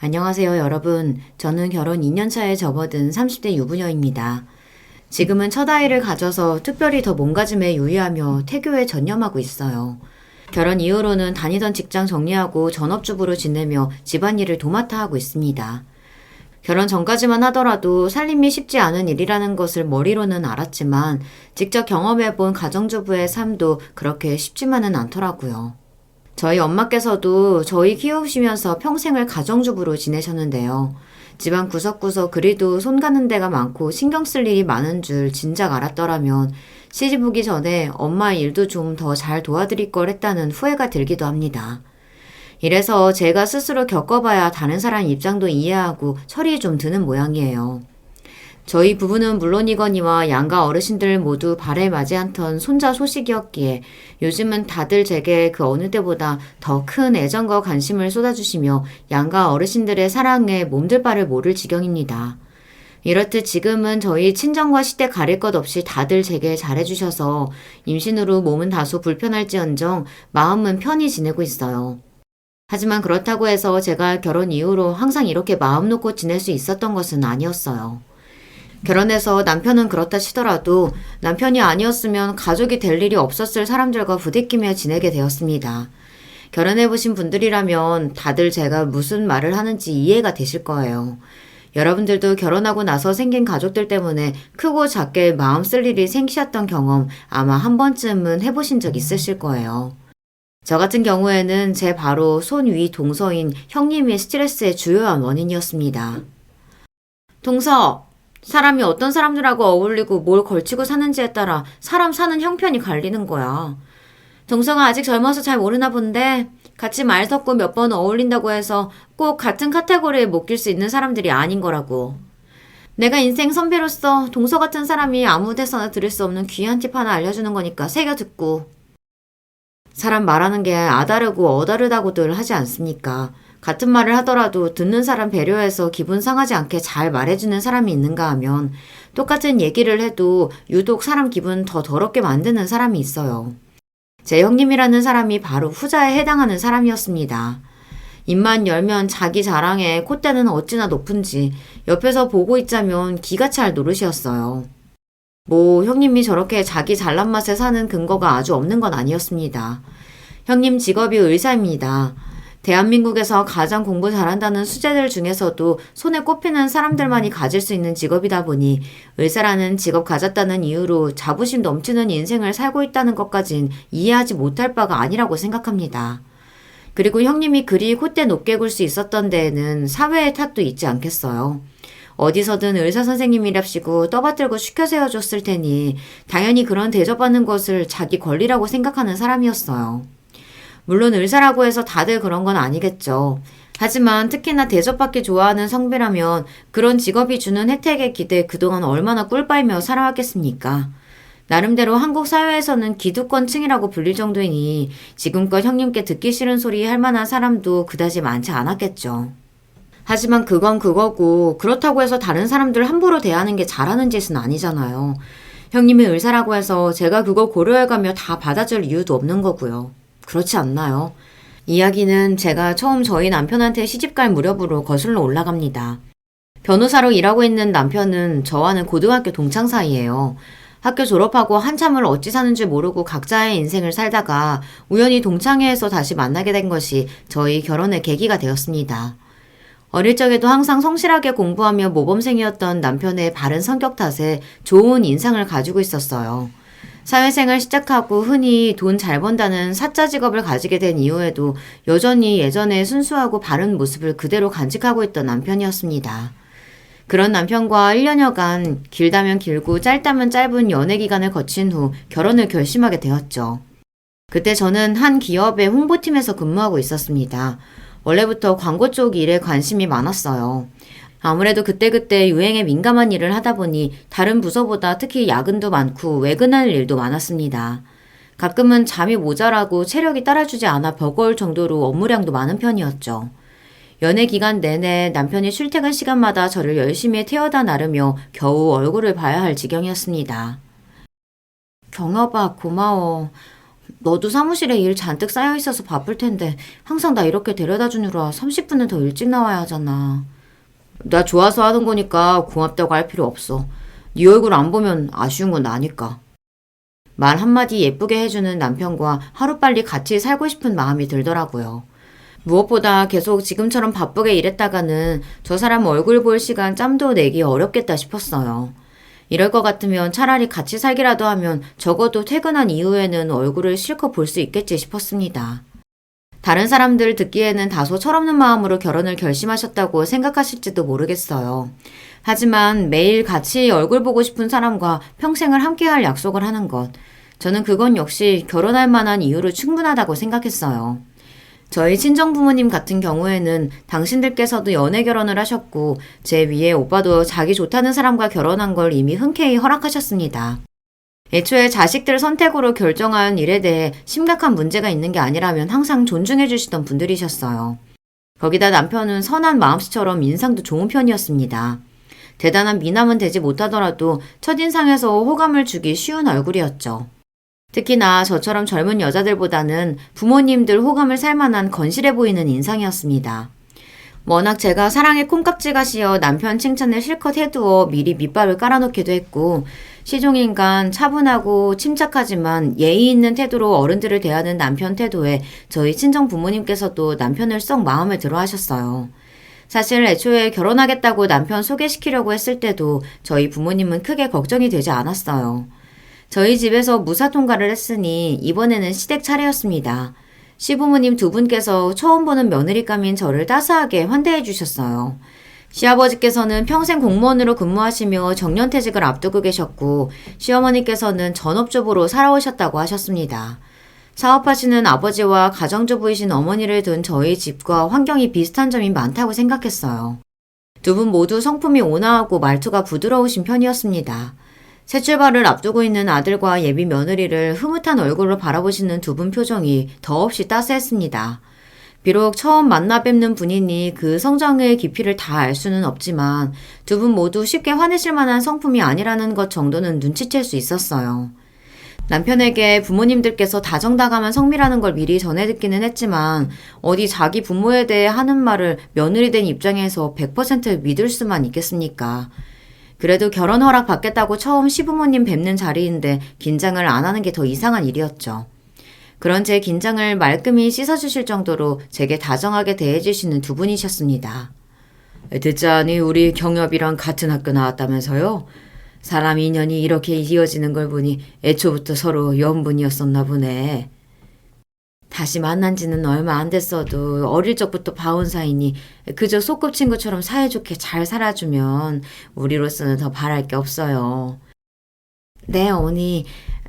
안녕하세요, 여러분. 저는 결혼 2년 차에 접어든 30대 유부녀입니다. 지금은 첫 아이를 가져서 특별히 더 몸가짐에 유의하며 태교에 전념하고 있어요. 결혼 이후로는 다니던 직장 정리하고 전업주부로 지내며 집안일을 도맡아 하고 있습니다. 결혼 전까지만 하더라도 살림이 쉽지 않은 일이라는 것을 머리로는 알았지만 직접 경험해본 가정주부의 삶도 그렇게 쉽지만은 않더라고요. 저희 엄마께서도 저희 키우시면서 평생을 가정주부로 지내셨는데요. 집안 구석구석 그리도 손 가는 데가 많고 신경 쓸 일이 많은 줄 진작 알았더라면 시집 오기 전에 엄마 일도 좀 더 잘 도와드릴 걸 했다는 후회가 들기도 합니다. 이래서 제가 스스로 겪어봐야 다른 사람 입장도 이해하고 철이 좀 드는 모양이에요. 저희 부부는 물론이거니와 양가 어르신들 모두 발에 맞지 않던 손자 소식이었기에 요즘은 다들 제게 그 어느 때보다 더 큰 애정과 관심을 쏟아주시며 양가 어르신들의 사랑에 몸둘 바를 모를 지경입니다. 이렇듯 지금은 저희 친정과 시댁 가릴 것 없이 다들 제게 잘해주셔서 임신으로 몸은 다소 불편할지언정 마음은 편히 지내고 있어요. 하지만 그렇다고 해서 제가 결혼 이후로 항상 이렇게 마음 놓고 지낼 수 있었던 것은 아니었어요. 결혼해서 남편은 그렇다 치더라도 남편이 아니었으면 가족이 될 일이 없었을 사람들과 부대끼며 지내게 되었습니다. 결혼해보신 분들이라면 다들 제가 무슨 말을 하는지 이해가 되실 거예요. 여러분들도 결혼하고 나서 생긴 가족들 때문에 크고 작게 마음 쓸 일이 생기셨던 경험 아마 한 번쯤은 해보신 적 있으실 거예요. 저 같은 경우에는 제 바로 손 위 동서인 형님이 스트레스의 주요한 원인이었습니다. 동서! 사람이 어떤 사람들하고 어울리고 뭘 걸치고 사는지에 따라 사람 사는 형편이 갈리는 거야. 동서가 아직 젊어서 잘 모르나 본데 같이 말 섞고 몇 번 어울린다고 해서 꼭 같은 카테고리에 묶일 수 있는 사람들이 아닌 거라고. 내가 인생 선배로서 동서 같은 사람이 아무 데서나 들을 수 없는 귀한 팁 하나 알려주는 거니까 새겨 듣고. 사람 말하는 게 아다르고 어다르다고들 하지 않습니까? 같은 말을 하더라도 듣는 사람 배려해서 기분 상하지 않게 잘 말해주는 사람이 있는가 하면 똑같은 얘기를 해도 유독 사람 기분 더 더럽게 만드는 사람이 있어요. 제 형님이라는 사람이 바로 후자에 해당하는 사람이었습니다. 입만 열면 자기 자랑에 콧대는 어찌나 높은지 옆에서 보고 있자면 기가 찰 노릇이었어요. 뭐 형님이 저렇게 자기 잘난 맛에 사는 근거가 아주 없는 건 아니었습니다. 형님 직업이 의사입니다. 대한민국에서 가장 공부 잘한다는 수재들 중에서도 손에 꼽히는 사람들만이 가질 수 있는 직업이다 보니 의사라는 직업 가졌다는 이유로 자부심 넘치는 인생을 살고 있다는 것까진 이해하지 못할 바가 아니라고 생각합니다. 그리고 형님이 그리 콧대 높게 굴 수 있었던 데에는 사회의 탓도 있지 않겠어요. 어디서든 의사 선생님이랍시고 떠받들고 시켜 세워줬을 테니 당연히 그런 대접받는 것을 자기 권리라고 생각하는 사람이었어요. 물론 의사라고 해서 다들 그런 건 아니겠죠. 하지만 특히나 대접받기 좋아하는 성비라면 그런 직업이 주는 혜택에 기대 그동안 얼마나 꿀빨며 살아왔겠습니까? 나름대로 한국 사회에서는 기득권층이라고 불릴 정도이니 지금껏 형님께 듣기 싫은 소리 할 만한 사람도 그다지 많지 않았겠죠. 하지만 그건 그거고 그렇다고 해서 다른 사람들 함부로 대하는 게 잘하는 짓은 아니잖아요. 형님이 의사라고 해서 제가 그거 고려해가며 다 받아줄 이유도 없는 거고요. 그렇지 않나요? 이야기는 제가 처음 저희 남편한테 시집갈 무렵으로 거슬러 올라갑니다. 변호사로 일하고 있는 남편은 저와는 고등학교 동창 사이예요. 학교 졸업하고 한참을 어찌 사는 줄 모르고 각자의 인생을 살다가 우연히 동창회에서 다시 만나게 된 것이 저희 결혼의 계기가 되었습니다. 어릴 적에도 항상 성실하게 공부하며 모범생이었던 남편의 바른 성격 탓에 좋은 인상을 가지고 있었어요. 사회생활 시작하고 흔히 돈 잘 번다는 사짜 직업을 가지게 된 이후에도 여전히 예전의 순수하고 바른 모습을 그대로 간직하고 있던 남편이었습니다. 그런 남편과 1년여간 길다면 길고 짧다면 짧은 연애 기간을 거친 후 결혼을 결심하게 되었죠. 그때 저는 한 기업의 홍보팀에서 근무하고 있었습니다. 원래부터 광고 쪽 일에 관심이 많았어요. 아무래도 그때그때 유행에 민감한 일을 하다 보니 다른 부서보다 특히 야근도 많고 외근할 일도 많았습니다. 가끔은 잠이 모자라고 체력이 따라주지 않아 버거울 정도로 업무량도 많은 편이었죠. 연애 기간 내내 남편이 출퇴근 시간마다 저를 열심히 태워다 나르며 겨우 얼굴을 봐야 할 지경이었습니다. 경아봐, 고마워. 너도 사무실에 일 잔뜩 쌓여 있어서 바쁠 텐데 항상 나 이렇게 데려다 주느라 30분은 더 일찍 나와야 하잖아. 나 좋아서 하는 거니까 고맙다고 할 필요 없어. 네 얼굴 안 보면 아쉬운 건 나니까. 말 한마디 예쁘게 해주는 남편과 하루빨리 같이 살고 싶은 마음이 들더라고요. 무엇보다 계속 지금처럼 바쁘게 일했다가는 저 사람 얼굴 볼 시간 짬도 내기 어렵겠다 싶었어요. 이럴 것 같으면 차라리 같이 살기라도 하면 적어도 퇴근한 이후에는 얼굴을 실컷 볼 수 있겠지 싶었습니다. 다른 사람들 듣기에는 다소 철없는 마음으로 결혼을 결심하셨다고 생각하실지도 모르겠어요. 하지만 매일 같이 얼굴 보고 싶은 사람과 평생을 함께할 약속을 하는 것, 저는 그건 역시 결혼할 만한 이유로 충분하다고 생각했어요. 저희 친정부모님 같은 경우에는 당신들께서도 연애 결혼을 하셨고 제 위에 오빠도 자기 좋다는 사람과 결혼한 걸 이미 흔쾌히 허락하셨습니다. 애초에 자식들 선택으로 결정한 일에 대해 심각한 문제가 있는 게 아니라면 항상 존중해 주시던 분들이셨어요. 거기다 남편은 선한 마음씨처럼 인상도 좋은 편이었습니다. 대단한 미남은 되지 못하더라도 첫인상에서 호감을 주기 쉬운 얼굴이었죠. 특히나 저처럼 젊은 여자들보다는 부모님들 호감을 살 만한 건실해 보이는 인상이었습니다. 워낙 제가 사랑의 콩깍지가 씌어 남편 칭찬을 실컷 해두어 미리 밑밥을 깔아놓기도 했고 시종인간 차분하고 침착하지만 예의 있는 태도로 어른들을 대하는 남편 태도에 저희 친정 부모님께서도 남편을 썩 마음에 들어 하셨어요. 사실 애초에 결혼하겠다고 남편 소개시키려고 했을 때도 저희 부모님은 크게 걱정이 되지 않았어요. 저희 집에서 무사 통과를 했으니 이번에는 시댁 차례였습니다. 시부모님 두 분께서 처음 보는 며느리감인 저를 따스하게 환대해 주셨어요. 시아버지께서는 평생 공무원으로 근무하시며 정년퇴직을 앞두고 계셨고 시어머니께서는 전업주부로 살아오셨다고 하셨습니다. 사업하시는 아버지와 가정주부이신 어머니를 둔 저희 집과 환경이 비슷한 점이 많다고 생각했어요. 두 분 모두 성품이 온화하고 말투가 부드러우신 편이었습니다. 새 출발을 앞두고 있는 아들과 예비 며느리를 흐뭇한 얼굴로 바라보시는 두 분 표정이 더없이 따스했습니다. 비록 처음 만나 뵙는 분이니 그 성장의 깊이를 다 알 수는 없지만 두 분 모두 쉽게 화내실 만한 성품이 아니라는 것 정도는 눈치챌 수 있었어요. 남편에게 부모님들께서 다정다감한 성미라는 걸 미리 전해 듣기는 했지만 어디 자기 부모에 대해 하는 말을 며느리 된 입장에서 100% 믿을 수만 있겠습니까? 그래도 결혼 허락 받겠다고 처음 시부모님 뵙는 자리인데 긴장을 안 하는 게 더 이상한 일이었죠. 그런 제 긴장을 말끔히 씻어주실 정도로 제게 다정하게 대해주시는 두 분이셨습니다. 듣자니 우리 경엽이랑 같은 학교 나왔다면서요? 사람 인연이 이렇게 이어지는 걸 보니 애초부터 서로 연분이었었나 보네. 다시 만난 지는 얼마 안 됐어도 어릴 적부터 봐온 사이니 그저 소꿉친구처럼 사이좋게 잘 살아주면 우리로서는 더 바랄 게 없어요. 네, 어머니.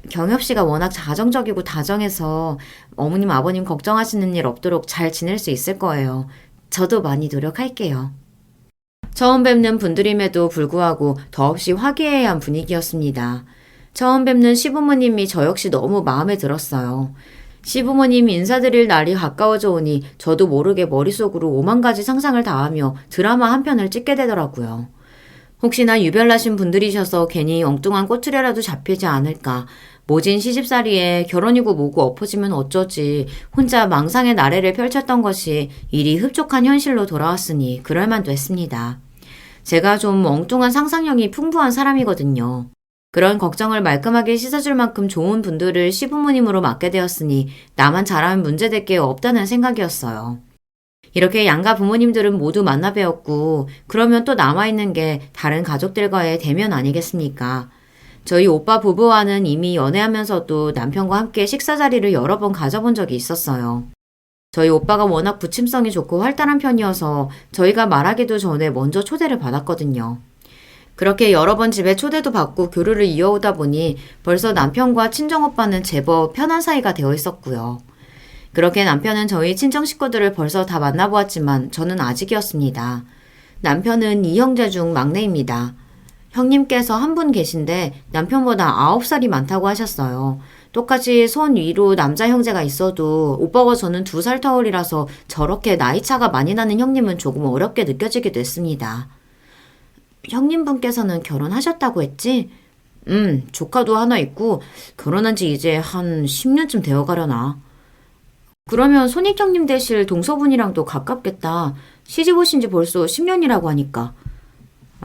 경엽 씨가 워낙 자정적이고 다정해서 어머님, 아버님 걱정하시는 일 없도록 잘 지낼 수 있을 거예요. 저도 많이 노력할게요. 처음 뵙는 분들임에도 불구하고 더없이 화기애애한 분위기였습니다. 처음 뵙는 시부모님이 저 역시 너무 마음에 들었어요. 시부모님 인사드릴 날이 가까워져 오니 저도 모르게 머릿속으로 5만 가지 상상을 다하며 드라마 한 편을 찍게 되더라고요. 혹시나 유별나신 분들이셔서 괜히 엉뚱한 꼬투리라도 잡히지 않을까. 모진 시집살이에 결혼이고 뭐고 엎어지면 어쩌지. 혼자 망상의 나래를 펼쳤던 것이 일이 흡족한 현실로 돌아왔으니 그럴만도 했습니다. 제가 좀 엉뚱한 상상력이 풍부한 사람이거든요. 그런 걱정을 말끔하게 씻어줄 만큼 좋은 분들을 시부모님으로 맡게 되었으니 나만 잘하면 문제될 게 없다는 생각이었어요. 이렇게 양가 부모님들은 모두 만나 뵈었고 그러면 또 남아있는 게 다른 가족들과의 대면 아니겠습니까? 저희 오빠 부부와는 이미 연애하면서도 남편과 함께 식사 자리를 여러 번 가져본 적이 있었어요. 저희 오빠가 워낙 부침성이 좋고 활달한 편이어서 저희가 말하기도 전에 먼저 초대를 받았거든요. 그렇게 여러 번 집에 초대도 받고 교류를 이어오다 보니 벌써 남편과 친정오빠는 제법 편한 사이가 되어 있었고요. 그렇게 남편은 저희 친정 식구들을 벌써 다 만나보았지만 저는 아직이었습니다. 남편은 이 형제 중 막내입니다. 형님께서 한 분 계신데 남편보다 9살이 많다고 하셨어요. 똑같이 손 위로 남자 형제가 있어도 오빠와 저는 2살 터울이라서 저렇게 나이 차가 많이 나는 형님은 조금 어렵게 느껴지기도 했습니다. 형님분께서는 결혼하셨다고 했지? 조카도 하나 있고 결혼한 지 이제 한 10년쯤 되어 가려나. 그러면 손익형님 되실 동서분이랑도 가깝겠다. 시집 오신 지 벌써 10년이라고 하니까.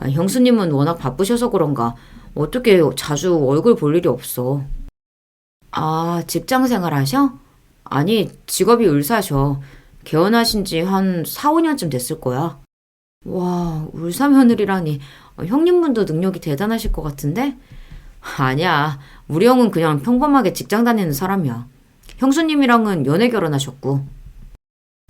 형수님은 워낙 바쁘셔서 그런가 어떻게 자주 얼굴 볼 일이 없어. 아, 직장 생활 하셔? 아니, 직업이 의사셔. 개원하신 지 한 4, 5년쯤 됐을 거야. 와, 의사 며느리라니. 형님분도 능력이 대단하실 것 같은데? 아니야. 우리 형은 그냥 평범하게 직장 다니는 사람이야. 형수님이랑은 연애 결혼하셨고.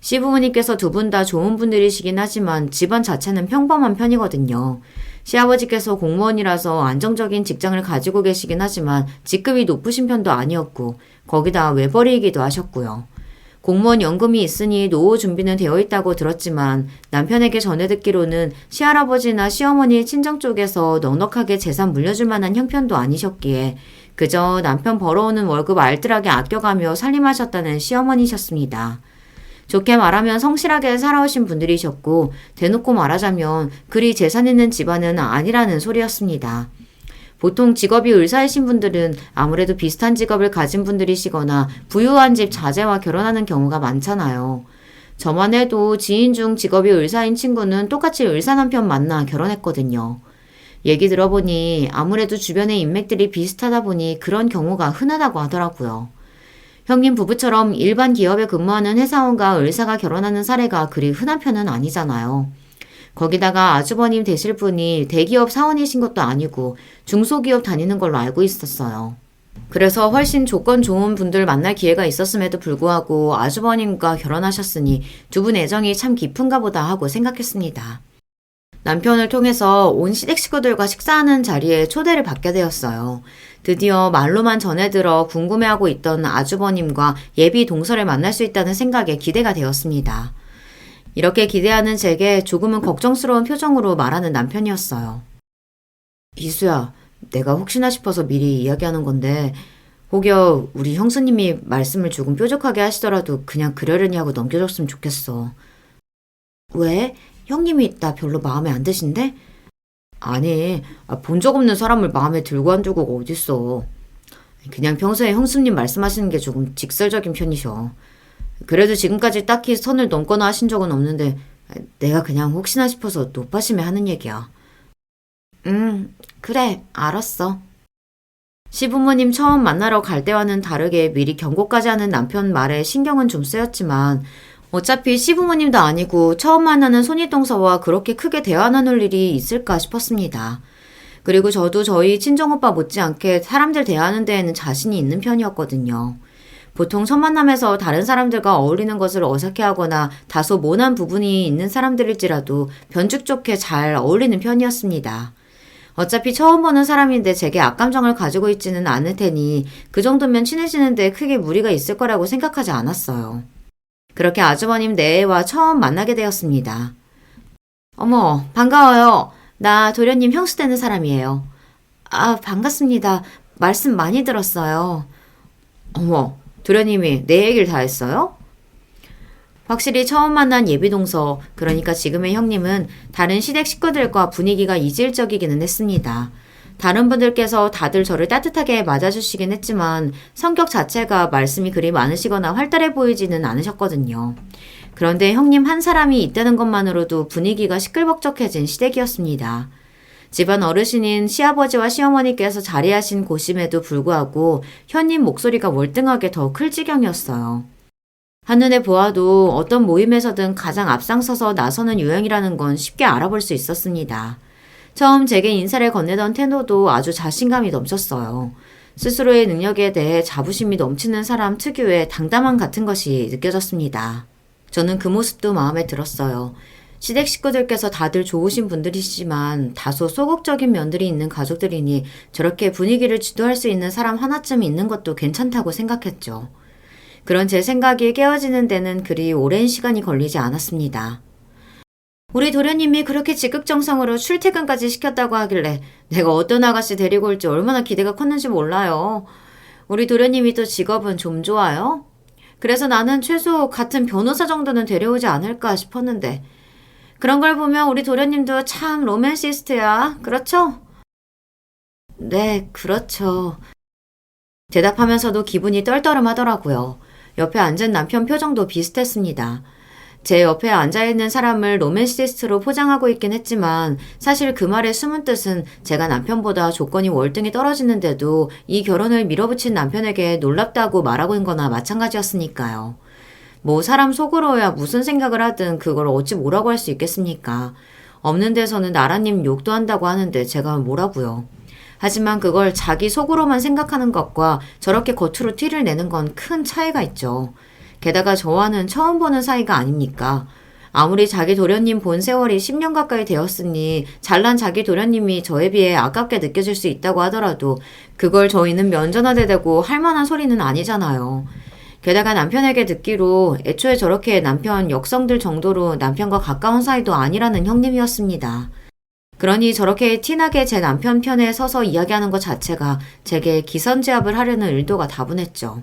시부모님께서 두 분 다 좋은 분들이시긴 하지만 집안 자체는 평범한 편이거든요. 시아버지께서 공무원이라서 안정적인 직장을 가지고 계시긴 하지만 직급이 높으신 편도 아니었고 거기다 외벌이이기도 하셨고요. 공무원 연금이 있으니 노후 준비는 되어 있다고 들었지만 남편에게 전해 듣기로는 시할아버지나 시어머니 친정 쪽에서 넉넉하게 재산 물려줄 만한 형편도 아니셨기에 그저 남편 벌어오는 월급 알뜰하게 아껴가며 살림하셨다는 시어머니셨습니다. 좋게 말하면 성실하게 살아오신 분들이셨고 대놓고 말하자면 그리 재산 있는 집안은 아니라는 소리였습니다. 보통 직업이 의사이신 분들은 아무래도 비슷한 직업을 가진 분들이시거나 부유한 집 자제와 결혼하는 경우가 많잖아요. 저만 해도 지인 중 직업이 의사인 친구는 똑같이 의사 남편 만나 결혼했거든요. 얘기 들어보니 아무래도 주변의 인맥들이 비슷하다 보니 그런 경우가 흔하다고 하더라고요. 형님 부부처럼 일반 기업에 근무하는 회사원과 의사가 결혼하는 사례가 그리 흔한 편은 아니잖아요. 거기다가 아주버님 되실 분이 대기업 사원이신 것도 아니고 중소기업 다니는 걸로 알고 있었어요. 그래서 훨씬 조건 좋은 분들 만날 기회가 있었음에도 불구하고 아주버님과 결혼하셨으니 두 분 애정이 참 깊은가 보다 하고 생각했습니다. 남편을 통해서 온 시댁 식구들과 식사하는 자리에 초대를 받게 되었어요. 드디어 말로만 전해 들어 궁금해하고 있던 아주버님과 예비 동서를 만날 수 있다는 생각에 기대가 되었습니다. 이렇게 기대하는 제게 조금은 걱정스러운 표정으로 말하는 남편이었어요. 이수야, 내가 혹시나 싶어서 미리 이야기하는 건데 혹여 우리 형수님이 말씀을 조금 뾰족하게 하시더라도 그냥 그러려니 하고 넘겨줬으면 좋겠어. 왜? 형님이 나 별로 마음에 안 드신데? 아니, 본 적 없는 사람을 마음에 들고 안 들고가 어딨어. 그냥 평소에 형수님 말씀하시는 게 조금 직설적인 편이셔. 그래도 지금까지 딱히 선을 넘거나 하신 적은 없는데 내가 그냥 혹시나 싶어서 노파심에 하는 얘기야. 그래, 알았어. 시부모님 처음 만나러 갈 때와는 다르게 미리 경고까지 하는 남편 말에 신경은 좀 쓰였지만 어차피 시부모님도 아니고 처음 만나는 손윗동서와 그렇게 크게 대화 나눌 일이 있을까 싶었습니다. 그리고 저도 저희 친정오빠 못지않게 사람들 대하는 데에는 자신이 있는 편이었거든요. 보통 첫 만남에서 다른 사람들과 어울리는 것을 어색해하거나 다소 모난 부분이 있는 사람들일지라도 변죽 좋게 잘 어울리는 편이었습니다. 어차피 처음 보는 사람인데 제게 악감정을 가지고 있지는 않을 테니 그 정도면 친해지는데 크게 무리가 있을 거라고 생각하지 않았어요. 그렇게 아주버님 내외와 처음 만나게 되었습니다. 어머, 반가워요. 나 도련님 형수 되는 사람이에요. 아, 반갑습니다. 말씀 많이 들었어요. 어머, 도련님이 내 얘기를 다 했어요? 확실히 처음 만난 예비동서, 그러니까 지금의 형님은 다른 시댁 식구들과 분위기가 이질적이기는 했습니다. 다른 분들께서 다들 저를 따뜻하게 맞아주시긴 했지만 성격 자체가 말씀이 그리 많으시거나 활달해 보이지는 않으셨거든요. 그런데 형님 한 사람이 있다는 것만으로도 분위기가 시끌벅적해진 시댁이었습니다. 집안 어르신인 시아버지와 시어머니께서 자리하신 곳임에도 불구하고 현님 목소리가 월등하게 더 클 지경이었어요. 한눈에 보아도 어떤 모임에서든 가장 앞장서서 나서는 유형이라는 건 쉽게 알아볼 수 있었습니다. 처음 제게 인사를 건네던 태도도 아주 자신감이 넘쳤어요. 스스로의 능력에 대해 자부심이 넘치는 사람 특유의 당담함 같은 것이 느껴졌습니다. 저는 그 모습도 마음에 들었어요. 시댁 식구들께서 다들 좋으신 분들이시지만 다소 소극적인 면들이 있는 가족들이니 저렇게 분위기를 주도할 수 있는 사람 하나쯤 있는 것도 괜찮다고 생각했죠. 그런 제 생각이 깨어지는 데는 그리 오랜 시간이 걸리지 않았습니다. 우리 도련님이 그렇게 지극정성으로 출퇴근까지 시켰다고 하길래 내가 어떤 아가씨 데리고 올지 얼마나 기대가 컸는지 몰라요. 우리 도련님이 또 직업은 좀 좋아요? 그래서 나는 최소 같은 변호사 정도는 데려오지 않을까 싶었는데 그런 걸 보면 우리 도련님도 참 로맨시스트야. 그렇죠? 네, 그렇죠. 대답하면서도 기분이 떨떠름하더라고요. 옆에 앉은 남편 표정도 비슷했습니다. 제 옆에 앉아있는 사람을 로맨시스트로 포장하고 있긴 했지만 사실 그 말의 숨은 뜻은 제가 남편보다 조건이 월등히 떨어지는데도 이 결혼을 밀어붙인 남편에게 놀랍다고 말하고 있는 거나 마찬가지였으니까요. 뭐 사람 속으로야 무슨 생각을 하든 그걸 어찌 뭐라고 할 수 있겠습니까? 없는 데서는 나라님 욕도 한다고 하는데 제가 뭐라고요. 하지만 그걸 자기 속으로만 생각하는 것과 저렇게 겉으로 티를 내는 건 큰 차이가 있죠. 게다가 저와는 처음 보는 사이가 아닙니까? 아무리 자기 도련님 본 세월이 10년 가까이 되었으니 잘난 자기 도련님이 저에 비해 아깝게 느껴질 수 있다고 하더라도 그걸 저희는 면전화대대고 할 만한 소리는 아니잖아요. 게다가 남편에게 듣기로 애초에 저렇게 남편 역성들 정도로 남편과 가까운 사이도 아니라는 형님이었습니다. 그러니 저렇게 티나게 제 남편 편에 서서 이야기하는 것 자체가 제게 기선제압을 하려는 의도가 다분했죠.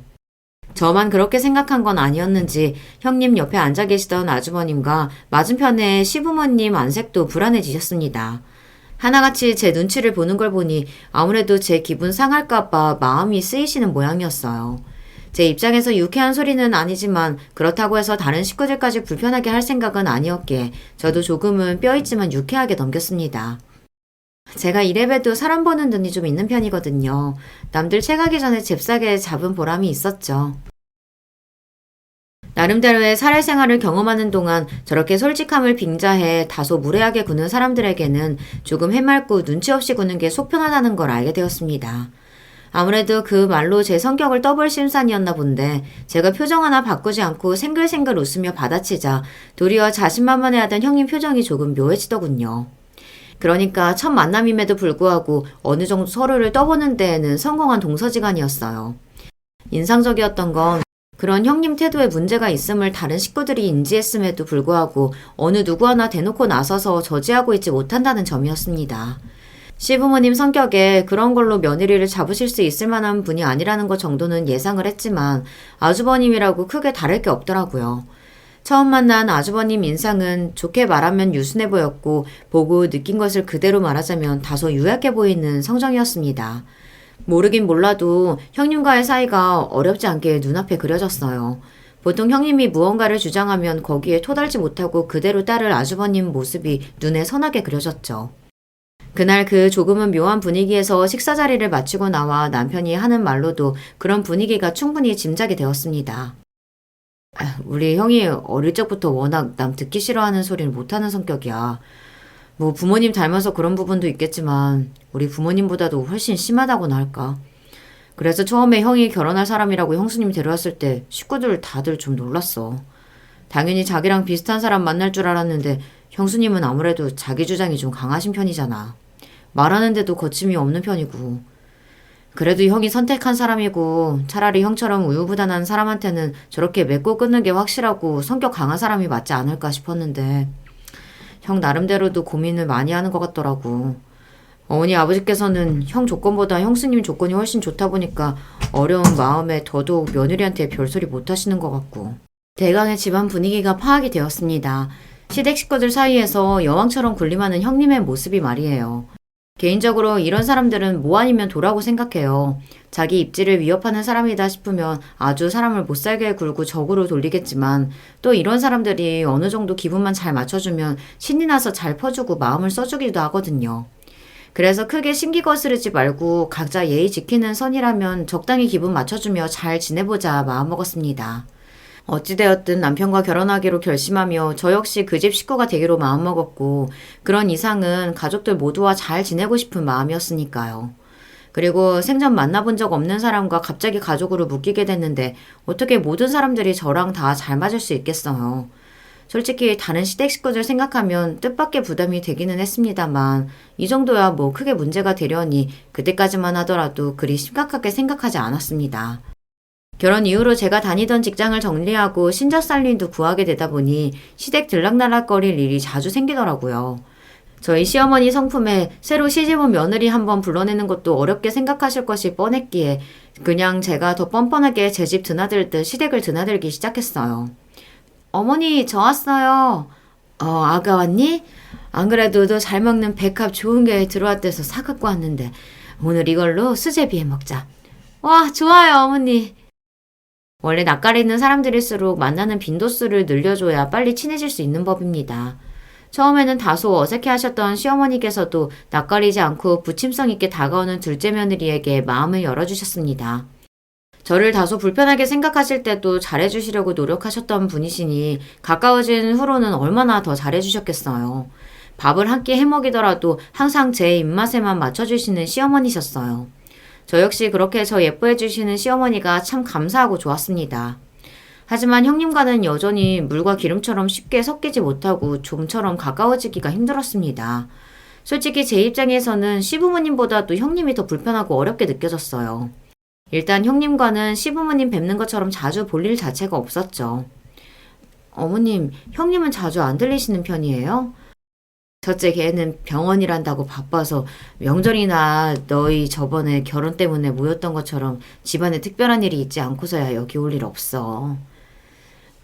저만 그렇게 생각한 건 아니었는지 형님 옆에 앉아 계시던 아주버님과 맞은편에 시부모님 안색도 불안해지셨습니다. 하나같이 제 눈치를 보는 걸 보니 아무래도 제 기분 상할까봐 마음이 쓰이시는 모양이었어요. 제 입장에서 유쾌한 소리는 아니지만 그렇다고 해서 다른 식구들까지 불편하게 할 생각은 아니었기에 저도 조금은 뼈있지만 유쾌하게 넘겼습니다. 제가 이래봬도 사람 보는 눈이 좀 있는 편이거든요. 남들 채가기 전에 잽싸게 잡은 보람이 있었죠. 나름대로의 사회생활을 경험하는 동안 저렇게 솔직함을 빙자해 다소 무례하게 구는 사람들에게는 조금 해맑고 눈치 없이 구는 게 속편하다는 걸 알게 되었습니다. 아무래도 그 말로 제 성격을 떠볼 심산이었나 본데 제가 표정 하나 바꾸지 않고 생글생글 웃으며 받아치자 도리어 자신만만해하던 형님 표정이 조금 묘해지더군요. 그러니까 첫 만남임에도 불구하고 어느 정도 서로를 떠보는 데에는 성공한 동서지간이었어요. 인상적이었던 건 그런 형님 태도에 문제가 있음을 다른 식구들이 인지했음에도 불구하고 어느 누구 하나 대놓고 나서서 저지하고 있지 못한다는 점이었습니다. 시부모님 성격에 그런 걸로 며느리를 잡으실 수 있을 만한 분이 아니라는 것 정도는 예상을 했지만 아주버님이라고 크게 다를 게 없더라고요. 처음 만난 아주버님 인상은 좋게 말하면 유순해 보였고 보고 느낀 것을 그대로 말하자면 다소 유약해 보이는 성정이었습니다. 모르긴 몰라도 형님과의 사이가 어렵지 않게 눈앞에 그려졌어요. 보통 형님이 무언가를 주장하면 거기에 토달지 못하고 그대로 따를 아주버님 모습이 눈에 선하게 그려졌죠. 그날 그 조금은 묘한 분위기에서 식사 자리를 마치고 나와 남편이 하는 말로도 그런 분위기가 충분히 짐작이 되었습니다. 우리 형이 어릴 적부터 워낙 남 듣기 싫어하는 소리를 못하는 성격이야. 뭐 부모님 닮아서 그런 부분도 있겠지만 우리 부모님보다도 훨씬 심하다고나 할까. 그래서 처음에 형이 결혼할 사람이라고 형수님이 데려왔을 때 식구들 다들 좀 놀랐어. 당연히 자기랑 비슷한 사람 만날 줄 알았는데 형수님은 아무래도 자기 주장이 좀 강하신 편이잖아. 말하는데도 거침이 없는 편이고. 그래도 형이 선택한 사람이고 차라리 형처럼 우유부단한 사람한테는 저렇게 맺고 끊는 게 확실하고 성격 강한 사람이 맞지 않을까 싶었는데 형 나름대로도 고민을 많이 하는 것 같더라고. 어머니 아버지께서는 형 조건보다 형수님 조건이 훨씬 좋다 보니까 어려운 마음에 더더욱 며느리한테 별소리 못 하시는 것 같고. 대강의 집안 분위기가 파악이 되었습니다. 시댁 식구들 사이에서 여왕처럼 군림하는 형님의 모습이 말이에요. 개인적으로 이런 사람들은 뭐 아니면 도라고 생각해요. 자기 입지를 위협하는 사람이다 싶으면 아주 사람을 못살게 굴고 적으로 돌리겠지만 또 이런 사람들이 어느 정도 기분만 잘 맞춰주면 신이 나서 잘 퍼주고 마음을 써주기도 하거든요. 그래서 크게 신기 거스르지 말고 각자 예의 지키는 선이라면 적당히 기분 맞춰주며 잘 지내보자 마음먹었습니다. 어찌되었든 남편과 결혼하기로 결심하며 저 역시 그 집 식구가 되기로 마음먹었고 그런 이상은 가족들 모두와 잘 지내고 싶은 마음이었으니까요. 그리고 생전 만나본 적 없는 사람과 갑자기 가족으로 묶이게 됐는데 어떻게 모든 사람들이 저랑 다 잘 맞을 수 있겠어요. 솔직히 다른 시댁 식구들 생각하면 뜻밖의 부담이 되기는 했습니다만 이 정도야 뭐 크게 문제가 되려니 그때까지만 하더라도 그리 심각하게 생각하지 않았습니다. 결혼 이후로 제가 다니던 직장을 정리하고 신작 살림도 구하게 되다 보니 시댁 들락날락거릴 일이 자주 생기더라고요. 저희 시어머니 성품에 새로 시집온 며느리 한번 불러내는 것도 어렵게 생각하실 것이 뻔했기에 그냥 제가 더 뻔뻔하게 제 집 드나들듯 시댁을 드나들기 시작했어요. 어머니 저 왔어요. 아가 왔니? 안 그래도 너 잘 먹는 백합 좋은 게 들어왔대서 사갖고 왔는데 오늘 이걸로 수제비 해 먹자. 와, 좋아요, 어머니. 원래 낯가리 있는 사람들일수록 만나는 빈도수를 늘려줘야 빨리 친해질 수 있는 법입니다. 처음에는 다소 어색해 하셨던 시어머니께서도 낯가리지 않고 부침성 있게 다가오는 둘째 며느리에게 마음을 열어주셨습니다. 저를 다소 불편하게 생각하실 때도 잘해주시려고 노력하셨던 분이시니 가까워진 후로는 얼마나 더 잘해주셨겠어요. 밥을 한 끼 해먹이더라도 항상 제 입맛에만 맞춰주시는 시어머니셨어요. 저 역시 그렇게 저 예뻐해주시는 시어머니가 참 감사하고 좋았습니다. 하지만 형님과는 여전히 물과 기름처럼 쉽게 섞이지 못하고 좀처럼 가까워지기가 힘들었습니다. 솔직히 제 입장에서는 시부모님보다도 형님이 더 불편하고 어렵게 느껴졌어요. 일단 형님과는 시부모님 뵙는 것처럼 자주 볼 일 자체가 없었죠. 어머님, 형님은 자주 안 들리시는 편이에요? 첫째 걔는 병원이란다고 바빠서 명절이나 너희 저번에 결혼 때문에 모였던 것처럼 집안에 특별한 일이 있지 않고서야 여기 올 일 없어.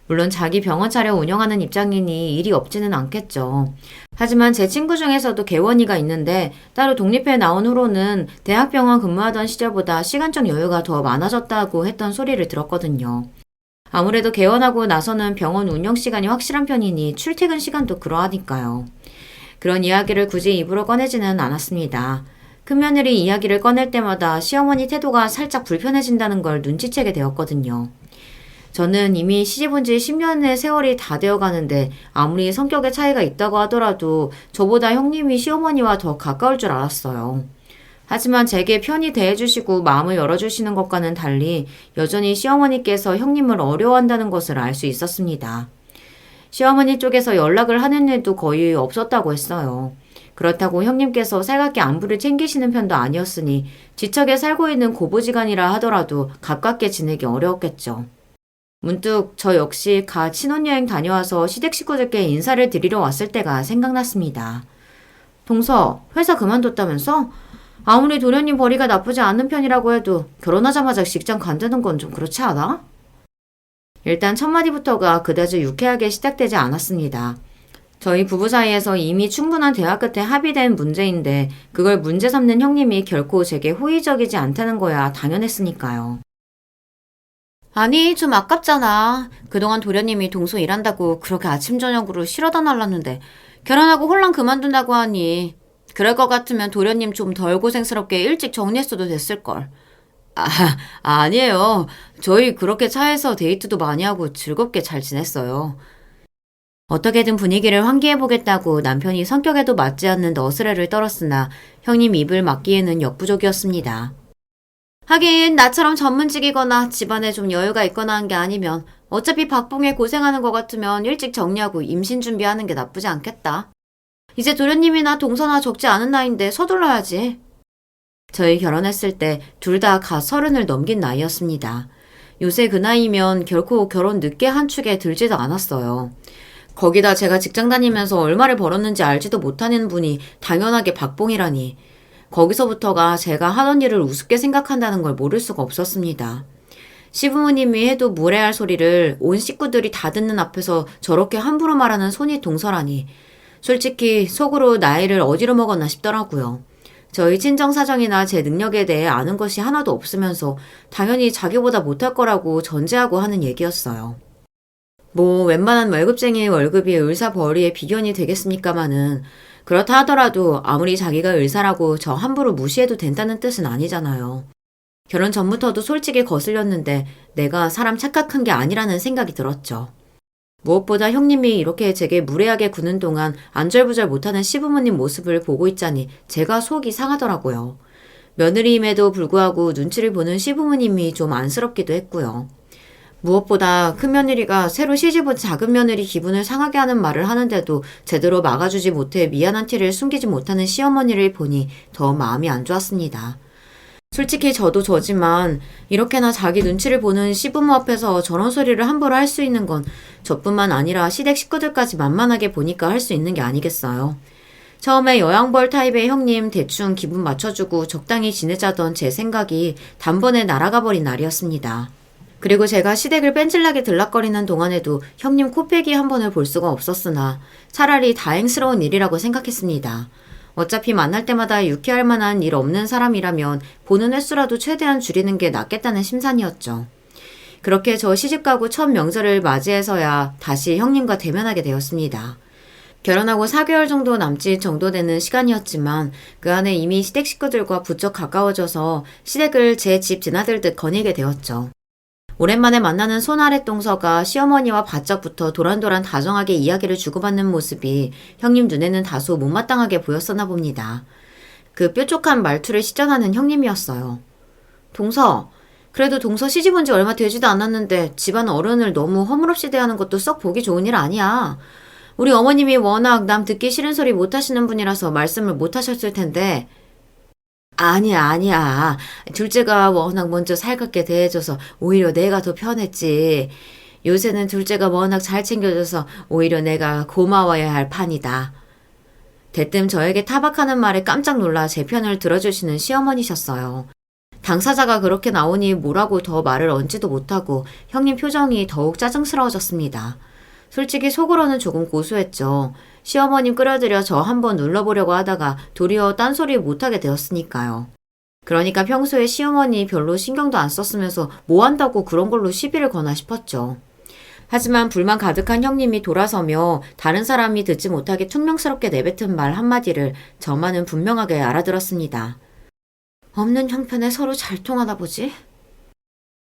물론 자기 병원 차려 운영하는 입장이니 일이 없지는 않겠죠. 하지만 제 친구 중에서도 개원이가 있는데 따로 독립해 나온 후로는 대학병원 근무하던 시절보다 시간적 여유가 더 많아졌다고 했던 소리를 들었거든요. 아무래도 개원하고 나서는 병원 운영 시간이 확실한 편이니 출퇴근 시간도 그러하니까요. 그런 이야기를 굳이 입으로 꺼내지는 않았습니다. 큰며느리 이야기를 꺼낼 때마다 시어머니 태도가 살짝 불편해진다는 걸 눈치채게 되었거든요. 저는 이미 시집 온 지 10년의 세월이 다 되어 가는데 아무리 성격의 차이가 있다고 하더라도 저보다 형님이 시어머니와 더 가까울 줄 알았어요. 하지만 제게 편히 대해주시고 마음을 열어주시는 것과는 달리 여전히 시어머니께서 형님을 어려워한다는 것을 알 수 있었습니다. 시어머니 쪽에서 연락을 하는 일도 거의 없었다고 했어요. 그렇다고 형님께서 살갑게 안부를 챙기시는 편도 아니었으니 지척에 살고 있는 고부지간이라 하더라도 가깝게 지내기 어려웠겠죠. 문득 저 역시 갓 신혼여행 다녀와서 시댁 식구들께 인사를 드리러 왔을 때가 생각났습니다. 동서, 회사 그만뒀다면서? 아무리 도련님 벌이가 나쁘지 않은 편이라고 해도 결혼하자마자 직장 간다는 건 좀 그렇지 않아? 일단 첫 마디부터가 그다지 유쾌하게 시작되지 않았습니다. 저희 부부 사이에서 이미 충분한 대화 끝에 합의된 문제인데 그걸 문제 삼는 형님이 결코 제게 호의적이지 않다는 거야 당연했으니까요. 아니, 좀 아깝잖아. 그동안 도련님이 동서 일한다고 그렇게 아침 저녁으로 실어다 날랐는데 결혼하고 홀랑 그만둔다고 하니 그럴 것 같으면 도련님 좀 덜 고생스럽게 일찍 정리했어도 됐을걸. 아니에요. 저희 그렇게 차에서 데이트도 많이 하고 즐겁게 잘 지냈어요. 어떻게든 분위기를 환기해보겠다고 남편이 성격에도 맞지 않는 너스레를 떨었으나 형님 입을 막기에는 역부족이었습니다. 하긴 나처럼 전문직이거나 집안에 좀 여유가 있거나 한 게 아니면 어차피 박봉에 고생하는 것 같으면 일찍 정리하고 임신 준비하는 게 나쁘지 않겠다. 이제 도련님이나 동서나 적지 않은 나이인데 서둘러야지. 저희 결혼했을 때 둘 다 갓 30을 넘긴 나이였습니다. 요새 그 나이면 결코 결혼 늦게 한 축에 들지도 않았어요. 거기다 제가 직장 다니면서 얼마를 벌었는지 알지도 못하는 분이 당연하게 박봉이라니. 거기서부터가 제가 하던 일을 우습게 생각한다는 걸 모를 수가 없었습니다. 시부모님이 해도 무례할 소리를 온 식구들이 다 듣는 앞에서 저렇게 함부로 말하는 손이 동서라니. 솔직히 속으로 나이를 어디로 먹었나 싶더라고요. 저희 친정 사정이나 제 능력에 대해 아는 것이 하나도 없으면서 당연히 자기보다 못할 거라고 전제하고 하는 얘기였어요. 뭐 웬만한 월급쟁이의 월급이 의사 벌이의 비견이 되겠습니까마는 그렇다 하더라도 아무리 자기가 의사라고 저 함부로 무시해도 된다는 뜻은 아니잖아요. 결혼 전부터도 솔직히 거슬렸는데 내가 사람 착각한 게 아니라는 생각이 들었죠. 무엇보다 형님이 이렇게 제게 무례하게 구는 동안 안절부절 못하는 시부모님 모습을 보고 있자니 제가 속이 상하더라고요. 며느리임에도 불구하고 눈치를 보는 시부모님이 좀 안쓰럽기도 했고요. 무엇보다 큰 며느리가 새로 시집온 작은 며느리 기분을 상하게 하는 말을 하는데도 제대로 막아주지 못해 미안한 티를 숨기지 못하는 시어머니를 보니 더 마음이 안 좋았습니다. 솔직히 저도 저지만 이렇게나 자기 눈치를 보는 시부모 앞에서 저런 소리를 함부로 할 수 있는 건 저뿐만 아니라 시댁 식구들까지 만만하게 보니까 할 수 있는 게 아니겠어요. 처음에 여양벌 타입의 형님 대충 기분 맞춰주고 적당히 지내자던 제 생각이 단번에 날아가 버린 날이었습니다. 그리고 제가 시댁을 뺀질나게 들락거리는 동안에도 형님 코빼기 한 번을 볼 수가 없었으나 차라리 다행스러운 일이라고 생각했습니다. 어차피 만날 때마다 유쾌할 만한 일 없는 사람이라면 보는 횟수라도 최대한 줄이는 게 낫겠다는 심산이었죠. 그렇게 저 시집가고 첫 명절을 맞이해서야 다시 형님과 대면하게 되었습니다. 결혼하고 4개월 정도 남짓 정도 되는 시간이었지만 그 안에 이미 시댁 식구들과 부쩍 가까워져서 시댁을 제 집 드나들듯 거니게 되었죠. 오랜만에 만나는 손아래 동서가 시어머니와 바짝부터 도란도란 다정하게 이야기를 주고받는 모습이 형님 눈에는 다소 못마땅하게 보였었나 봅니다. 그 뾰족한 말투를 시전하는 형님이었어요. 동서, 그래도 동서 시집 온 지 얼마 되지도 않았는데 집안 어른을 너무 허물없이 대하는 것도 썩 보기 좋은 일 아니야. 우리 어머님이 워낙 남 듣기 싫은 소리 못하시는 분이라서 말씀을 못하셨을 텐데. 아니야. 둘째가 워낙 먼저 살갑게 대해줘서 오히려 내가 더 편했지. 요새는 둘째가 워낙 잘 챙겨줘서 오히려 내가 고마워야 할 판이다. 대뜸 저에게 타박하는 말에 깜짝 놀라 제 편을 들어주시는 시어머니셨어요. 당사자가 그렇게 나오니 뭐라고 더 말을 얹지도 못하고 형님 표정이 더욱 짜증스러워졌습니다. 솔직히 속으로는 조금 고소했죠. 시어머님 끌어들여 저 한번 눌러보려고 하다가 도리어 딴소리 못하게 되었으니까요. 그러니까 평소에 시어머니 별로 신경도 안 썼으면서 뭐 한다고 그런 걸로 시비를 거나 싶었죠. 하지만 불만 가득한 형님이 돌아서며 다른 사람이 듣지 못하게 퉁명스럽게 내뱉은 말 한마디를 저만은 분명하게 알아들었습니다. 없는 형편에 서로 잘 통하나 보지?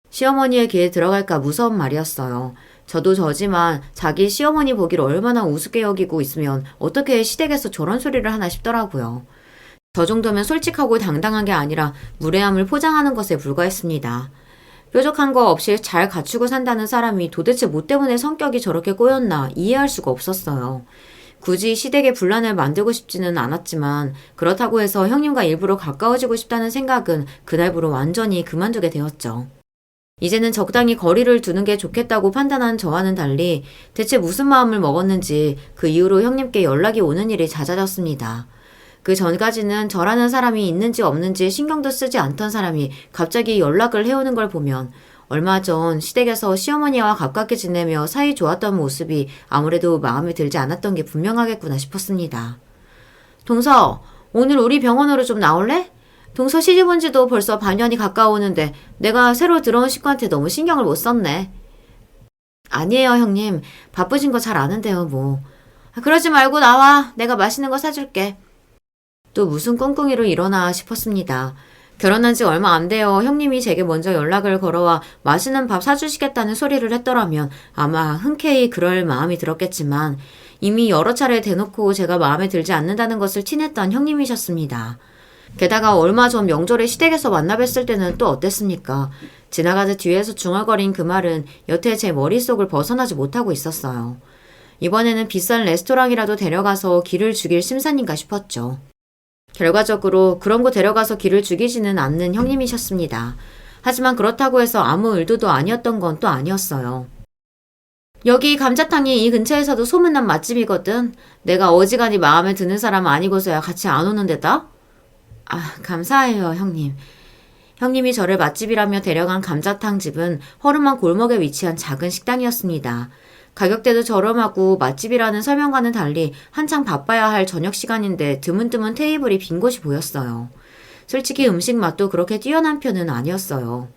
시어머니의 귀에 들어갈까 무서운 말이었어요. 저도 저지만 자기 시어머니 보기를 얼마나 우습게 여기고 있으면 어떻게 시댁에서 저런 소리를 하나 싶더라고요. 저 정도면 솔직하고 당당한 게 아니라 무례함을 포장하는 것에 불과했습니다. 뾰족한 거 없이 잘 갖추고 산다는 사람이 도대체 뭐 때문에 성격이 저렇게 꼬였나 이해할 수가 없었어요. 굳이 시댁에 분란을 만들고 싶지는 않았지만 그렇다고 해서 형님과 일부러 가까워지고 싶다는 생각은 그날부로 완전히 그만두게 되었죠. 이제는 적당히 거리를 두는 게 좋겠다고 판단한 저와는 달리 대체 무슨 마음을 먹었는지 그 이후로 형님께 연락이 오는 일이 잦아졌습니다. 그 전까지는 저라는 사람이 있는지 없는지 신경도 쓰지 않던 사람이 갑자기 연락을 해오는 걸 보면 얼마 전 시댁에서 시어머니와 가깝게 지내며 사이 좋았던 모습이 아무래도 마음에 들지 않았던 게 분명하겠구나 싶었습니다. 동서, 오늘 우리 병원으로 좀 나올래? 동서 시집 온 지도 벌써 반년이 가까워오는데 내가 새로 들어온 식구한테 너무 신경을 못 썼네. 아니에요, 형님. 바쁘신 거 잘 아는데요, 뭐. 그러지 말고 나와. 내가 맛있는 거 사줄게. 또 무슨 꿍꿍이로 일어나 싶었습니다. 결혼한 지 얼마 안 돼요. 형님이 제게 먼저 연락을 걸어와 맛있는 밥 사주시겠다는 소리를 했더라면 아마 흔쾌히 그럴 마음이 들었겠지만 이미 여러 차례 대놓고 제가 마음에 들지 않는다는 것을 티냈던 형님이셨습니다. 게다가 얼마 전 명절에 시댁에서 만나 뵀을 때는 또 어땠습니까? 지나가듯 뒤에서 중얼거린 그 말은 여태 제 머릿속을 벗어나지 못하고 있었어요. 이번에는 비싼 레스토랑이라도 데려가서 기를 죽일 심산인가 싶었죠. 결과적으로 그런 곳 데려가서 기를 죽이지는 않는 형님이셨습니다. 하지만 그렇다고 해서 아무 의도도 아니었던 건 또 아니었어요. 여기 감자탕이 이 근처에서도 소문난 맛집이거든. 내가 어지간히 마음에 드는 사람 아니고서야 같이 안 오는 데다? 아, 감사해요, 형님. 형님이 저를 맛집이라며 데려간 감자탕 집은 허름한 골목에 위치한 작은 식당이었습니다. 가격대도 저렴하고 맛집이라는 설명과는 달리 한창 바빠야 할 저녁 시간인데 드문드문 테이블이 빈 곳이 보였어요. 솔직히 음식 맛도 그렇게 뛰어난 편은 아니었어요.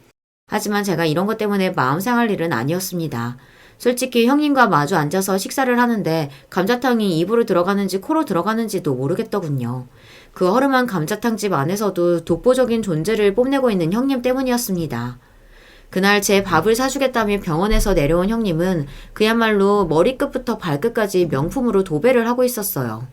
하지만 제가 이런 것 때문에 마음 상할 일은 아니었습니다. 솔직히 형님과 마주 앉아서 식사를 하는데 감자탕이 입으로 들어가는지 코로 들어가는지도 모르겠더군요. 그 허름한 감자탕집 안에서도 독보적인 존재를 뽐내고 있는 형님 때문이었습니다. 그날 제 밥을 사주겠다며 병원에서 내려온 형님은 그야말로 머리끝부터 발끝까지 명품으로 도배를 하고 있었어요.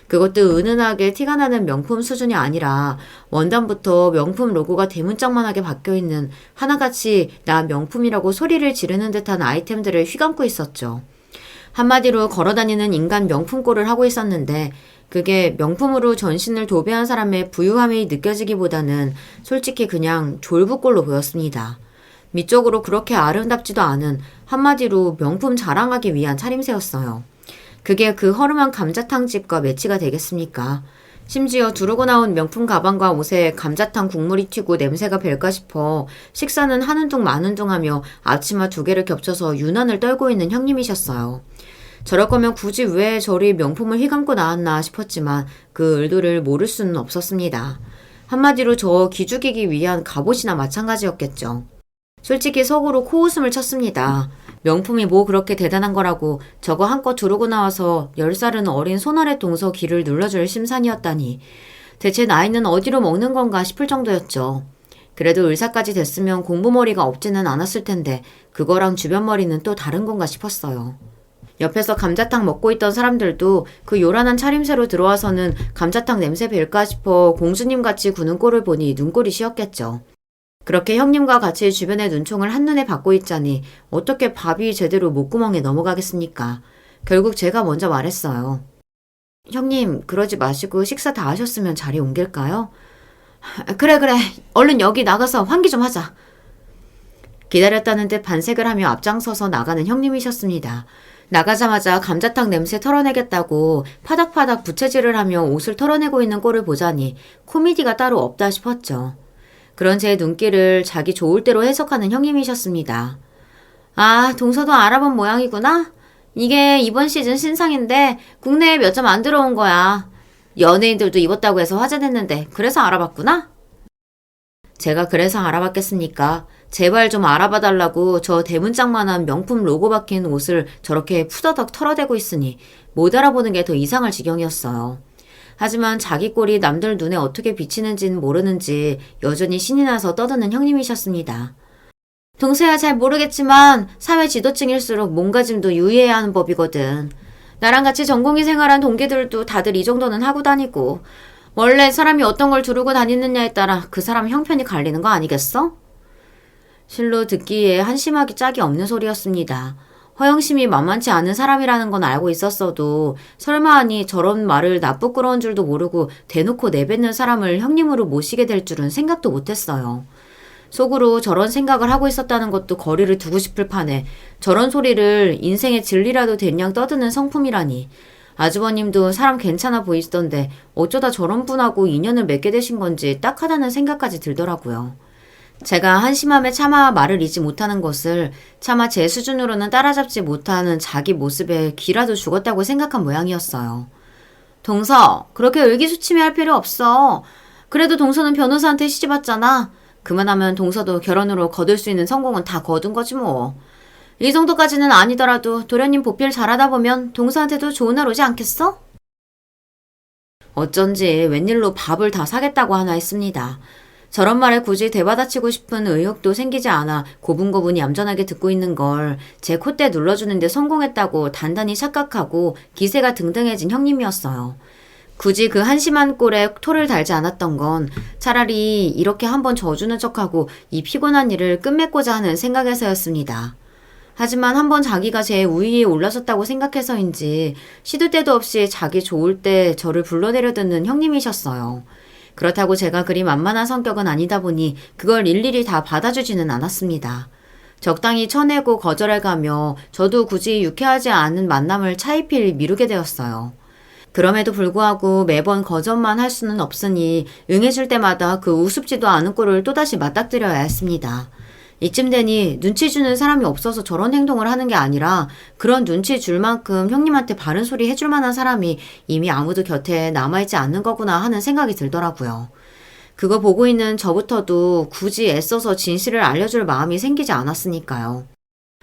그것도 은은하게 티가 나는 명품 수준이 아니라 원단부터 명품 로고가 대문짝만하게 박혀있는 하나같이 나 명품이라고 소리를 지르는 듯한 아이템들을 휘감고 있었죠. 한마디로 걸어다니는 인간 명품꼴을 하고 있었는데 그게 명품으로 전신을 도배한 사람의 부유함이 느껴지기보다는 솔직히 그냥 졸부꼴로 보였습니다. 미적으로 그렇게 아름답지도 않은 한마디로 명품 자랑하기 위한 차림새였어요. 그게 그 허름한 감자탕집과 매치가 되겠습니까? 심지어 두르고 나온 명품 가방과 옷에 감자탕 국물이 튀고 냄새가 별까 싶어 식사는 하는 둥 마는 둥 하며 앞치마 2개를 겹쳐서 유난을 떨고 있는 형님이셨어요. 저럴 거면 굳이 왜 저리 명품을 휘감고 나왔나 싶었지만 그 의도를 모를 수는 없었습니다. 한마디로 저 기죽이기 위한 갑옷이나 마찬가지였겠죠. 솔직히 속으로 코웃음을 쳤습니다. 명품이 뭐 그렇게 대단한 거라고 저거 한껏 두르고 나와서 10살은 어린 손아래 동서 귀를 눌러줄 심산이었다니. 대체 나이는 어디로 먹는 건가 싶을 정도였죠. 그래도 의사까지 됐으면 공부머리가 없지는 않았을 텐데 그거랑 주변 머리는 또 다른 건가 싶었어요. 옆에서 감자탕 먹고 있던 사람들도 그 요란한 차림새로 들어와서는 감자탕 냄새 뵐까 싶어 공주님같이 구는 꼴을 보니 눈꼴이 쉬었겠죠. 그렇게 형님과 같이 주변의 눈총을 한눈에 받고 있자니 어떻게 밥이 제대로 목구멍에 넘어가겠습니까? 결국 제가 먼저 말했어요. 형님, 그러지 마시고 식사 다 하셨으면 자리 옮길까요? 그래. 얼른 여기 나가서 환기 좀 하자. 기다렸다는 듯 반색을 하며 앞장서서 나가는 형님이셨습니다. 나가자마자 감자탕 냄새 털어내겠다고 파닥파닥 부채질을 하며 옷을 털어내고 있는 꼴을 보자니 코미디가 따로 없다 싶었죠. 그런 제 눈길을 자기 좋을 대로 해석하는 형님이셨습니다. 아, 동서도 알아본 모양이구나? 이게 이번 시즌 신상인데 국내에 몇 점 안 들어온 거야. 연예인들도 입었다고 해서 화제됐는데 그래서 알아봤구나? 제가 그래서 알아봤겠습니까? 제발 좀 알아봐달라고 저 대문짝만한 명품 로고 박힌 옷을 저렇게 푸더덕 털어대고 있으니 못 알아보는 게 더 이상할 지경이었어요. 하지만 자기 꼴이 남들 눈에 어떻게 비치는지는 모르는지 여전히 신이 나서 떠드는 형님이셨습니다. 동서야 잘 모르겠지만 사회 지도층일수록 몸가짐도 유의해야 하는 법이거든. 나랑 같이 전공의 생활한 동기들도 다들 이 정도는 하고 다니고 원래 사람이 어떤 걸 두르고 다니느냐에 따라 그 사람 형편이 갈리는 거 아니겠어? 실로 듣기에 한심하기 짝이 없는 소리였습니다. 허영심이 만만치 않은 사람이라는 건 알고 있었어도 설마 하니 저런 말을 나쁘끄러운 줄도 모르고 대놓고 내뱉는 사람을 형님으로 모시게 될 줄은 생각도 못했어요. 속으로 저런 생각을 하고 있었다는 것도 거리를 두고 싶을 판에 저런 소리를 인생의 진리라도 된 양 떠드는 성품이라니. 아주버님도 사람 괜찮아 보이시던데 어쩌다 저런 분하고 인연을 맺게 되신 건지 딱하다는 생각까지 들더라고요. 제가 한심함에 차마 말을 잇지 못하는 것을 차마 제 수준으로는 따라잡지 못하는 자기 모습에 기라도 죽었다고 생각한 모양이었어요. 동서, 그렇게 의기소침해할 필요 없어. 그래도 동서는 변호사한테 시집왔잖아. 그만하면 동서도 결혼으로 거둘 수 있는 성공은 다 거둔 거지 뭐. 이 정도까지는 아니더라도 도련님 보필 잘하다 보면 동서한테도 좋은 날 오지 않겠어? 어쩐지 웬일로 밥을 다 사겠다고 하나 했습니다. 저런 말에 굳이 대받아치고 싶은 의욕도 생기지 않아 고분고분히 얌전하게 듣고 있는 걸 제 콧대 눌러주는데 성공했다고 단단히 착각하고 기세가 등등해진 형님이었어요. 굳이 그 한심한 꼴에 토를 달지 않았던 건 차라리 이렇게 한번 져주는 척하고 이 피곤한 일을 끝맺고자 하는 생각에서였습니다. 하지만 한번 자기가 제 우위에 올라섰다고 생각해서인지 시도 때도 없이 자기 좋을 때 저를 불러내려 듣는 형님이셨어요. 그렇다고 제가 그리 만만한 성격은 아니다 보니 그걸 일일이 다 받아주지는 않았습니다. 적당히 쳐내고 거절해가며 저도 굳이 유쾌하지 않은 만남을 차일피일 미루게 되었어요. 그럼에도 불구하고 매번 거절만 할 수는 없으니 응해줄 때마다 그 우습지도 않은 꼴을 또다시 맞닥뜨려야 했습니다. 이쯤 되니 눈치 주는 사람이 없어서 저런 행동을 하는 게 아니라 그런 눈치 줄 만큼 형님한테 바른 소리 해줄 만한 사람이 이미 아무도 곁에 남아있지 않는 거구나 하는 생각이 들더라고요. 그거 보고 있는 저부터도 굳이 애써서 진실을 알려줄 마음이 생기지 않았으니까요.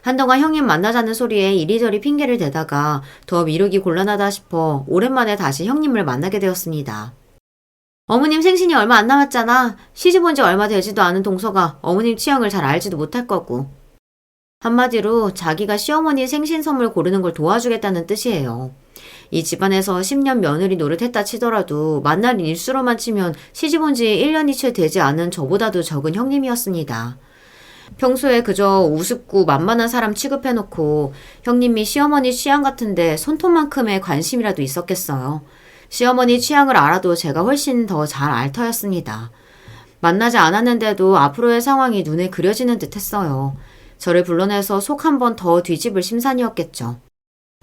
한동안 형님 만나자는 소리에 이리저리 핑계를 대다가 더 미루기 곤란하다 싶어 오랜만에 다시 형님을 만나게 되었습니다. 어머님 생신이 얼마 안 남았잖아. 시집 온 지 얼마 되지도 않은 동서가 어머님 취향을 잘 알지도 못할 거고. 한마디로 자기가 시어머니 생신 선물 고르는 걸 도와주겠다는 뜻이에요. 이 집안에서 10년 며느리 노릇했다 치더라도 만날 일수로만 치면 시집 온 지 1년이 채 되지 않은 저보다도 적은 형님이었습니다. 평소에 그저 우습고 만만한 사람 취급해놓고 형님이 시어머니 취향 같은데 손톱만큼의 관심이라도 있었겠어요. 시어머니 취향을 알아도 제가 훨씬 더 잘 알 터였습니다. 만나지 않았는데도 앞으로의 상황이 눈에 그려지는 듯 했어요. 저를 불러내서 속 한 번 더 뒤집을 심산이었겠죠.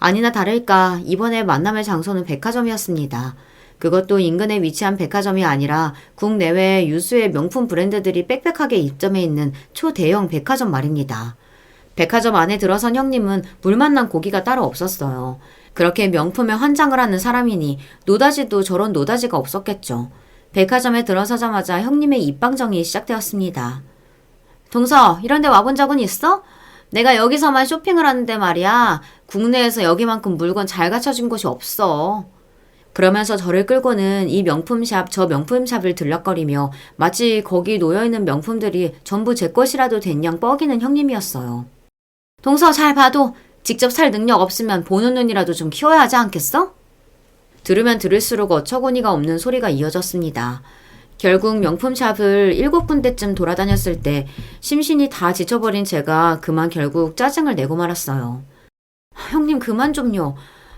아니나 다를까 이번에 만남의 장소는 백화점이었습니다. 그것도 인근에 위치한 백화점이 아니라 국내외 유수의 명품 브랜드들이 빽빽하게 입점해 있는 초대형 백화점 말입니다. 백화점 안에 들어선 형님은 물 만난 고기가 따로 없었어요. 그렇게 명품에 환장을 하는 사람이니 노다지도 저런 노다지가 없었겠죠. 백화점에 들어서자마자 형님의 입방정이 시작되었습니다. 동서, 이런 데 와본 적은 있어? 내가 여기서만 쇼핑을 하는데 말이야. 국내에서 여기만큼 물건 잘 갖춰진 곳이 없어. 그러면서 저를 끌고는 이 명품샵 저 명품샵을 들락거리며 마치 거기 놓여있는 명품들이 전부 제 것이라도 된 양 뻐기는 형님이었어요. 동서, 잘 봐도 직접 살 능력 없으면 보는 눈이라도 좀 키워야 하지 않겠어? 들으면 들을수록 어처구니가 없는 소리가 이어졌습니다. 결국 명품샵을 7군데쯤 돌아다녔을 때 심신이 다 지쳐버린 제가 그만 결국 짜증을 내고 말았어요. 형님 그만 좀요.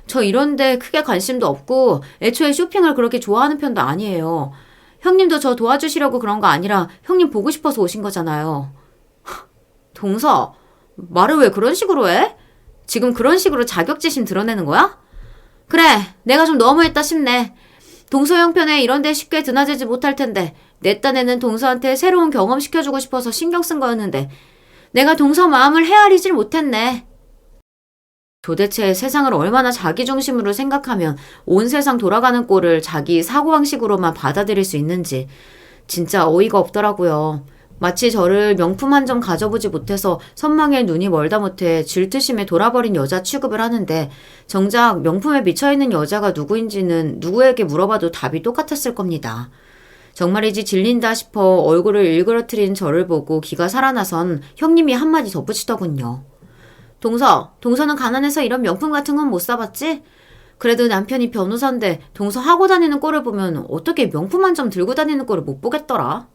저 이런데 크게 관심도 없고 애초에 쇼핑을 그렇게 좋아하는 편도 아니에요. 형님도 저 도와주시려고 그런 거 아니라 형님 보고 싶어서 오신 거잖아요. 동서, 말을 왜 그런 식으로 해? 지금 그런 식으로 자격지심 드러내는 거야? 그래, 내가 좀 너무했다 싶네. 동서 형편에 이런 데 쉽게 드나들지 못할 텐데 내 딴에는 동서한테 새로운 경험 시켜주고 싶어서 신경 쓴 거였는데 내가 동서 마음을 헤아리질 못했네. 도대체 세상을 얼마나 자기중심으로 생각하면 온 세상 돌아가는 꼴을 자기 사고방식으로만 받아들일 수 있는지 진짜 어이가 없더라고요. 마치 저를 명품 한 점 가져보지 못해서 선망에 눈이 멀다 못해 질투심에 돌아버린 여자 취급을 하는데 정작 명품에 미쳐있는 여자가 누구인지는 누구에게 물어봐도 답이 똑같았을 겁니다. 정말이지 질린다 싶어 얼굴을 일그러뜨린 저를 보고 기가 살아나선 형님이 한마디 덧붙이더군요. 동서는 가난해서 이런 명품 같은 건 못 사봤지? 그래도 남편이 변호사인데 동서 하고 다니는 꼴을 보면 어떻게 명품 한 점 들고 다니는 꼴을 못 보겠더라?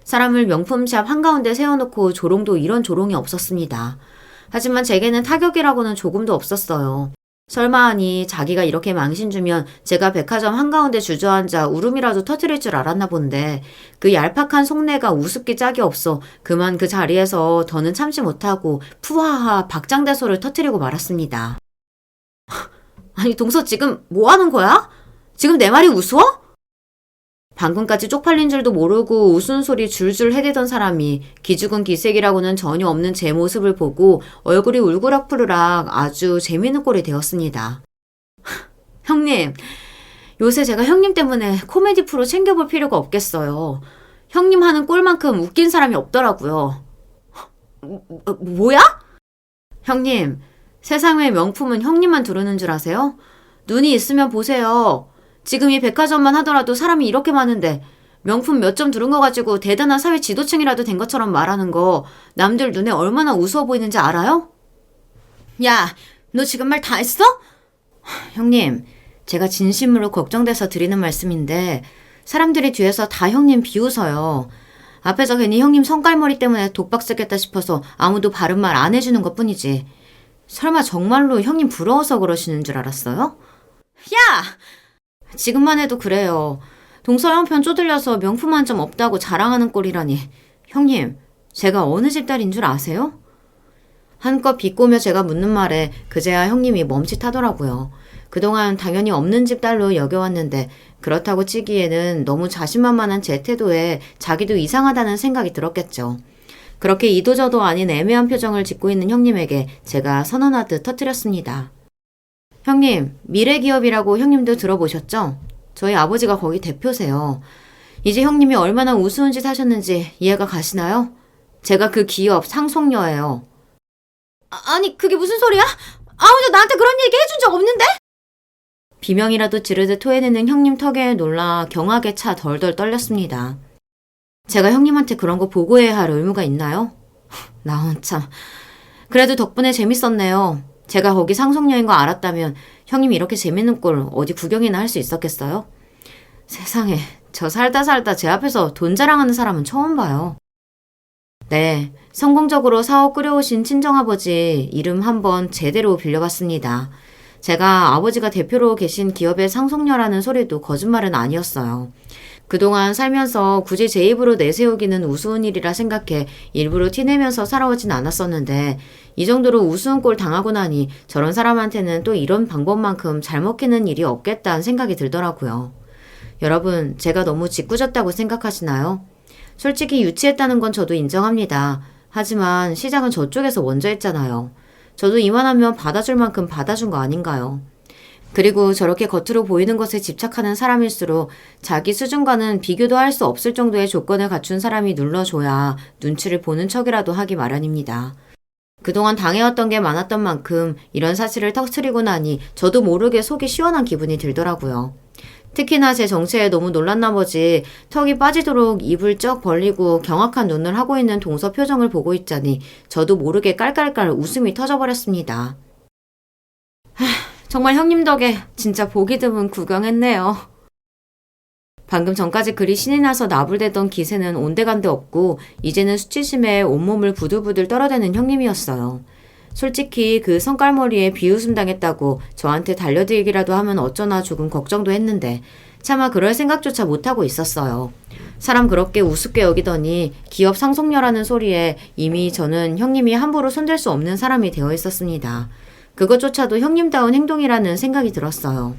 사람을 명품샵 한가운데 세워놓고 조롱도 이런 조롱이 없었습니다. 하지만 제게는 타격이라고는 조금도 없었어요. 설마 하니 자기가 이렇게 망신 주면 제가 백화점 한가운데 주저앉아 울음이라도 터뜨릴 줄 알았나 본데 그 얄팍한 속내가 우습기 짝이 없어 그만 그 자리에서 더는 참지 못하고 푸하하 박장대소를 터뜨리고 말았습니다. 아니 동서 지금 뭐 하는 거야? 지금 내 말이 우스워? 방금까지 쪽팔린 줄도 모르고 웃은 소리 줄줄 해대던 사람이 기죽은 기색이라고는 전혀 없는 제 모습을 보고 얼굴이 울그락푸르락 아주 재미있는 꼴이 되었습니다. 형님, 요새 제가 형님 때문에 코미디 프로 챙겨볼 필요가 없겠어요. 형님 하는 꼴만큼 웃긴 사람이 없더라고요. 뭐야? 형님, 세상의 명품은 형님만 두르는 줄 아세요? 눈이 있으면 보세요. 지금 이 백화점만 하더라도 사람이 이렇게 많은데 명품 몇 점 두른 거 가지고 대단한 사회 지도층이라도 된 것처럼 말하는 거 남들 눈에 얼마나 우스워 보이는지 알아요? 야, 너 지금 말 다 했어? 형님, 제가 진심으로 걱정돼서 드리는 말씀인데 사람들이 뒤에서 다 형님 비웃어요. 앞에서 괜히 형님 성깔머리 때문에 독박 쓰겠다 싶어서 아무도 바른 말 안 해주는 것뿐이지. 설마 정말로 형님 부러워서 그러시는 줄 알았어요? 야! 지금만 해도 그래요. 동서 형편 쪼들려서 명품 한 점 없다고 자랑하는 꼴이라니. 형님, 제가 어느 집 딸인 줄 아세요? 한껏 비꼬며 제가 묻는 말에 그제야 형님이 멈칫하더라고요. 그동안 당연히 없는 집 딸로 여겨왔는데 그렇다고 치기에는 너무 자신만만한 제 태도에 자기도 이상하다는 생각이 들었겠죠. 그렇게 이도저도 아닌 애매한 표정을 짓고 있는 형님에게 제가 선언하듯 터뜨렸습니다. 형님, 미래기업이라고 형님도 들어보셨죠? 저희 아버지가 거기 대표세요. 이제 형님이 얼마나 우스운 짓 하셨는지 이해가 가시나요? 제가 그 기업 상속녀예요. 아니, 그게 무슨 소리야? 아무도 나한테 그런 얘기 해준 적 없는데? 비명이라도 지르듯 토해내는 형님 턱에 놀라 경악에 차 덜덜 떨렸습니다. 제가 형님한테 그런 거 보고해야 할 의무가 있나요? 나온 참. 그래도 덕분에 재밌었네요. 제가 거기 상속녀인 거 알았다면 형님이 이렇게 재밌는 꼴 어디 구경이나 할 수 있었겠어요? 세상에, 저 살다 제 앞에서 돈 자랑하는 사람은 처음 봐요. 네, 성공적으로 사업 끌어오신 친정아버지 이름 한번 제대로 빌려봤습니다. 제가 아버지가 대표로 계신 기업의 상속녀라는 소리도 거짓말은 아니었어요. 그동안 살면서 굳이 제 입으로 내세우기는 우스운 일이라 생각해 일부러 티내면서 살아오진 않았었는데 이 정도로 우스운 꼴 당하고 나니 저런 사람한테는 또 이런 방법만큼 잘 먹히는 일이 없겠다는 생각이 들더라고요. 여러분, 제가 너무 짓궂었다고 생각하시나요? 솔직히 유치했다는 건 저도 인정합니다. 하지만 시작은 저쪽에서 먼저 했잖아요. 저도 이만하면 받아줄 만큼 받아준 거 아닌가요? 그리고 저렇게 겉으로 보이는 것에 집착하는 사람일수록 자기 수준과는 비교도 할 수 없을 정도의 조건을 갖춘 사람이 눌러줘야 눈치를 보는 척이라도 하기 마련입니다. 그동안 당해왔던 게 많았던 만큼 이런 사실을 터뜨리고 나니 저도 모르게 속이 시원한 기분이 들더라고요. 특히나 제 정체에 너무 놀란 나머지 턱이 빠지도록 입을 쩍 벌리고 경악한 눈을 하고 있는 동서 표정을 보고 있자니 저도 모르게 깔깔깔 웃음이 터져버렸습니다. 정말 형님 덕에 진짜 보기 드문 구경했네요. 방금 전까지 그리 신이 나서 나불대던 기세는 온데간데 없고 이제는 수치심에 온몸을 부들부들 떨어대는 형님이었어요. 솔직히 그 성깔머리에 비웃음 당했다고 저한테 달려들기라도 하면 어쩌나 조금 걱정도 했는데 차마 그럴 생각조차 못하고 있었어요. 사람 그렇게 우습게 여기더니 기업 상속녀라는 소리에 이미 저는 형님이 함부로 손댈 수 없는 사람이 되어 있었습니다. 그것조차도 형님다운 행동이라는 생각이 들었어요.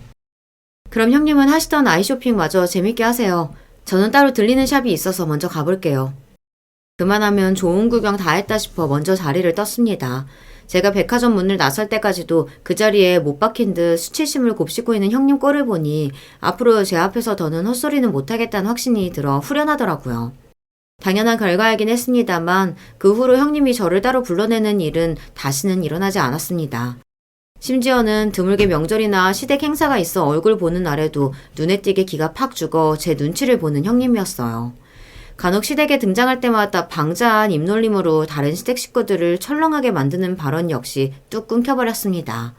그럼 형님은 하시던 아이쇼핑마저 재밌게 하세요. 저는 따로 들리는 샵이 있어서 먼저 가볼게요. 그만하면 좋은 구경 다 했다 싶어 먼저 자리를 떴습니다. 제가 백화점 문을 나설 때까지도 그 자리에 못 박힌 듯 수치심을 곱씹고 있는 형님 꼴을 보니 앞으로 제 앞에서 더는 헛소리는 못하겠다는 확신이 들어 후련하더라고요. 당연한 결과이긴 했습니다만 그 후로 형님이 저를 따로 불러내는 일은 다시는 일어나지 않았습니다. 심지어는 드물게 명절이나 시댁 행사가 있어 얼굴 보는 날에도 눈에 띄게 기가 팍 죽어 제 눈치를 보는 형님이었어요. 간혹 시댁에 등장할 때마다 방자한 입놀림으로 다른 시댁 식구들을 철렁하게 만드는 발언 역시 뚝 끊겨버렸습니다.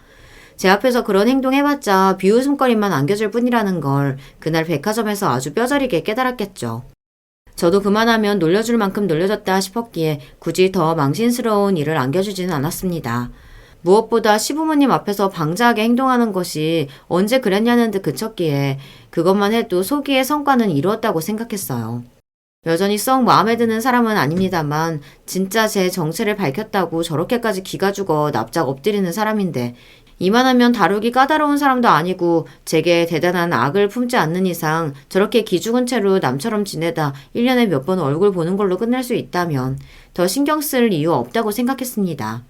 제 앞에서 그런 행동 해봤자 비웃음거리만 안겨줄 뿐이라는 걸 그날 백화점에서 아주 뼈저리게 깨달았겠죠. 저도 그만하면 놀려줄 만큼 놀려줬다 싶었기에 굳이 더 망신스러운 일을 안겨주지는 않았습니다. 무엇보다 시부모님 앞에서 방자하게 행동하는 것이 언제 그랬냐는 듯 그쳤기에 그것만 해도 소기의 성과는 이루었다고 생각했어요. 여전히 썩 마음에 드는 사람은 아닙니다만 진짜 제 정체를 밝혔다고 저렇게까지 기가 죽어 납작 엎드리는 사람인데 이만하면 다루기 까다로운 사람도 아니고 제게 대단한 악을 품지 않는 이상 저렇게 기죽은 채로 남처럼 지내다 1년에 몇 번 얼굴 보는 걸로 끝날 수 있다면 더 신경 쓸 이유 없다고 생각했습니다.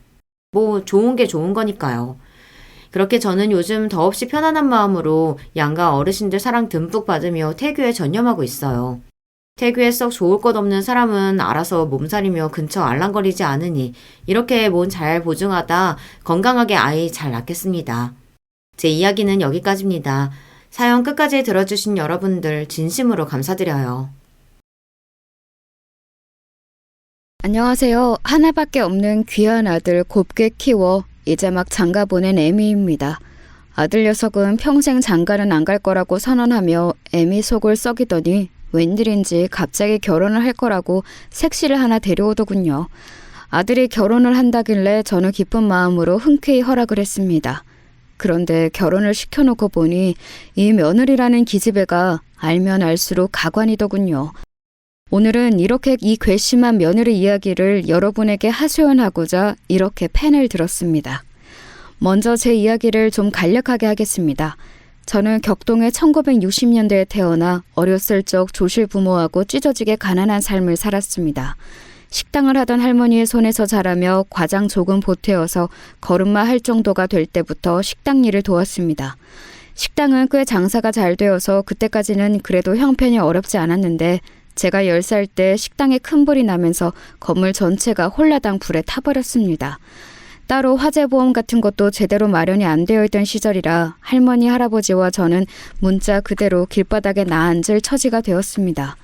뭐 좋은 게 좋은 거니까요. 그렇게 저는 요즘 더없이 편안한 마음으로 양가 어르신들 사랑 듬뿍 받으며 태교에 전념하고 있어요. 태교에 썩 좋을 것 없는 사람은 알아서 몸살이며 근처 알랑거리지 않으니 이렇게 몸 잘 보증하다 건강하게 아이 잘 낳겠습니다. 제 이야기는 여기까지입니다. 사연 끝까지 들어주신 여러분들 진심으로 감사드려요. 안녕하세요. 하나밖에 없는 귀한 아들 곱게 키워 이제 막 장가 보낸 애미입니다. 아들 녀석은 평생 장가는 안 갈 거라고 선언하며 애미 속을 썩이더니 웬일인지 갑자기 결혼을 할 거라고 색시를 하나 데려오더군요. 아들이 결혼을 한다길래 저는 기쁜 마음으로 흔쾌히 허락을 했습니다. 그런데 결혼을 시켜놓고 보니 이 며느리라는 기집애가 알면 알수록 가관이더군요. 오늘은 이렇게 이 괘씸한 며느리 이야기를 여러분에게 하소연하고자 이렇게 펜을 들었습니다. 먼저 제 이야기를 좀 간략하게 하겠습니다. 저는 격동의 1960년대에 태어나 어렸을 적 조실 부모하고 찢어지게 가난한 삶을 살았습니다. 식당을 하던 할머니의 손에서 자라며 과장 조금 보태어서 걸음마 할 정도가 될 때부터 식당 일을 도왔습니다. 식당은 꽤 장사가 잘 되어서 그때까지는 그래도 형편이 어렵지 않았는데 제가 10살 때 식당에 큰 불이 나면서 건물 전체가 홀라당 불에 타버렸습니다. 따로 화재보험 같은 것도 제대로 마련이 안 되어 있던 시절이라 할머니, 할아버지와 저는 문자 그대로 길바닥에 나앉을 처지가 되었습니다.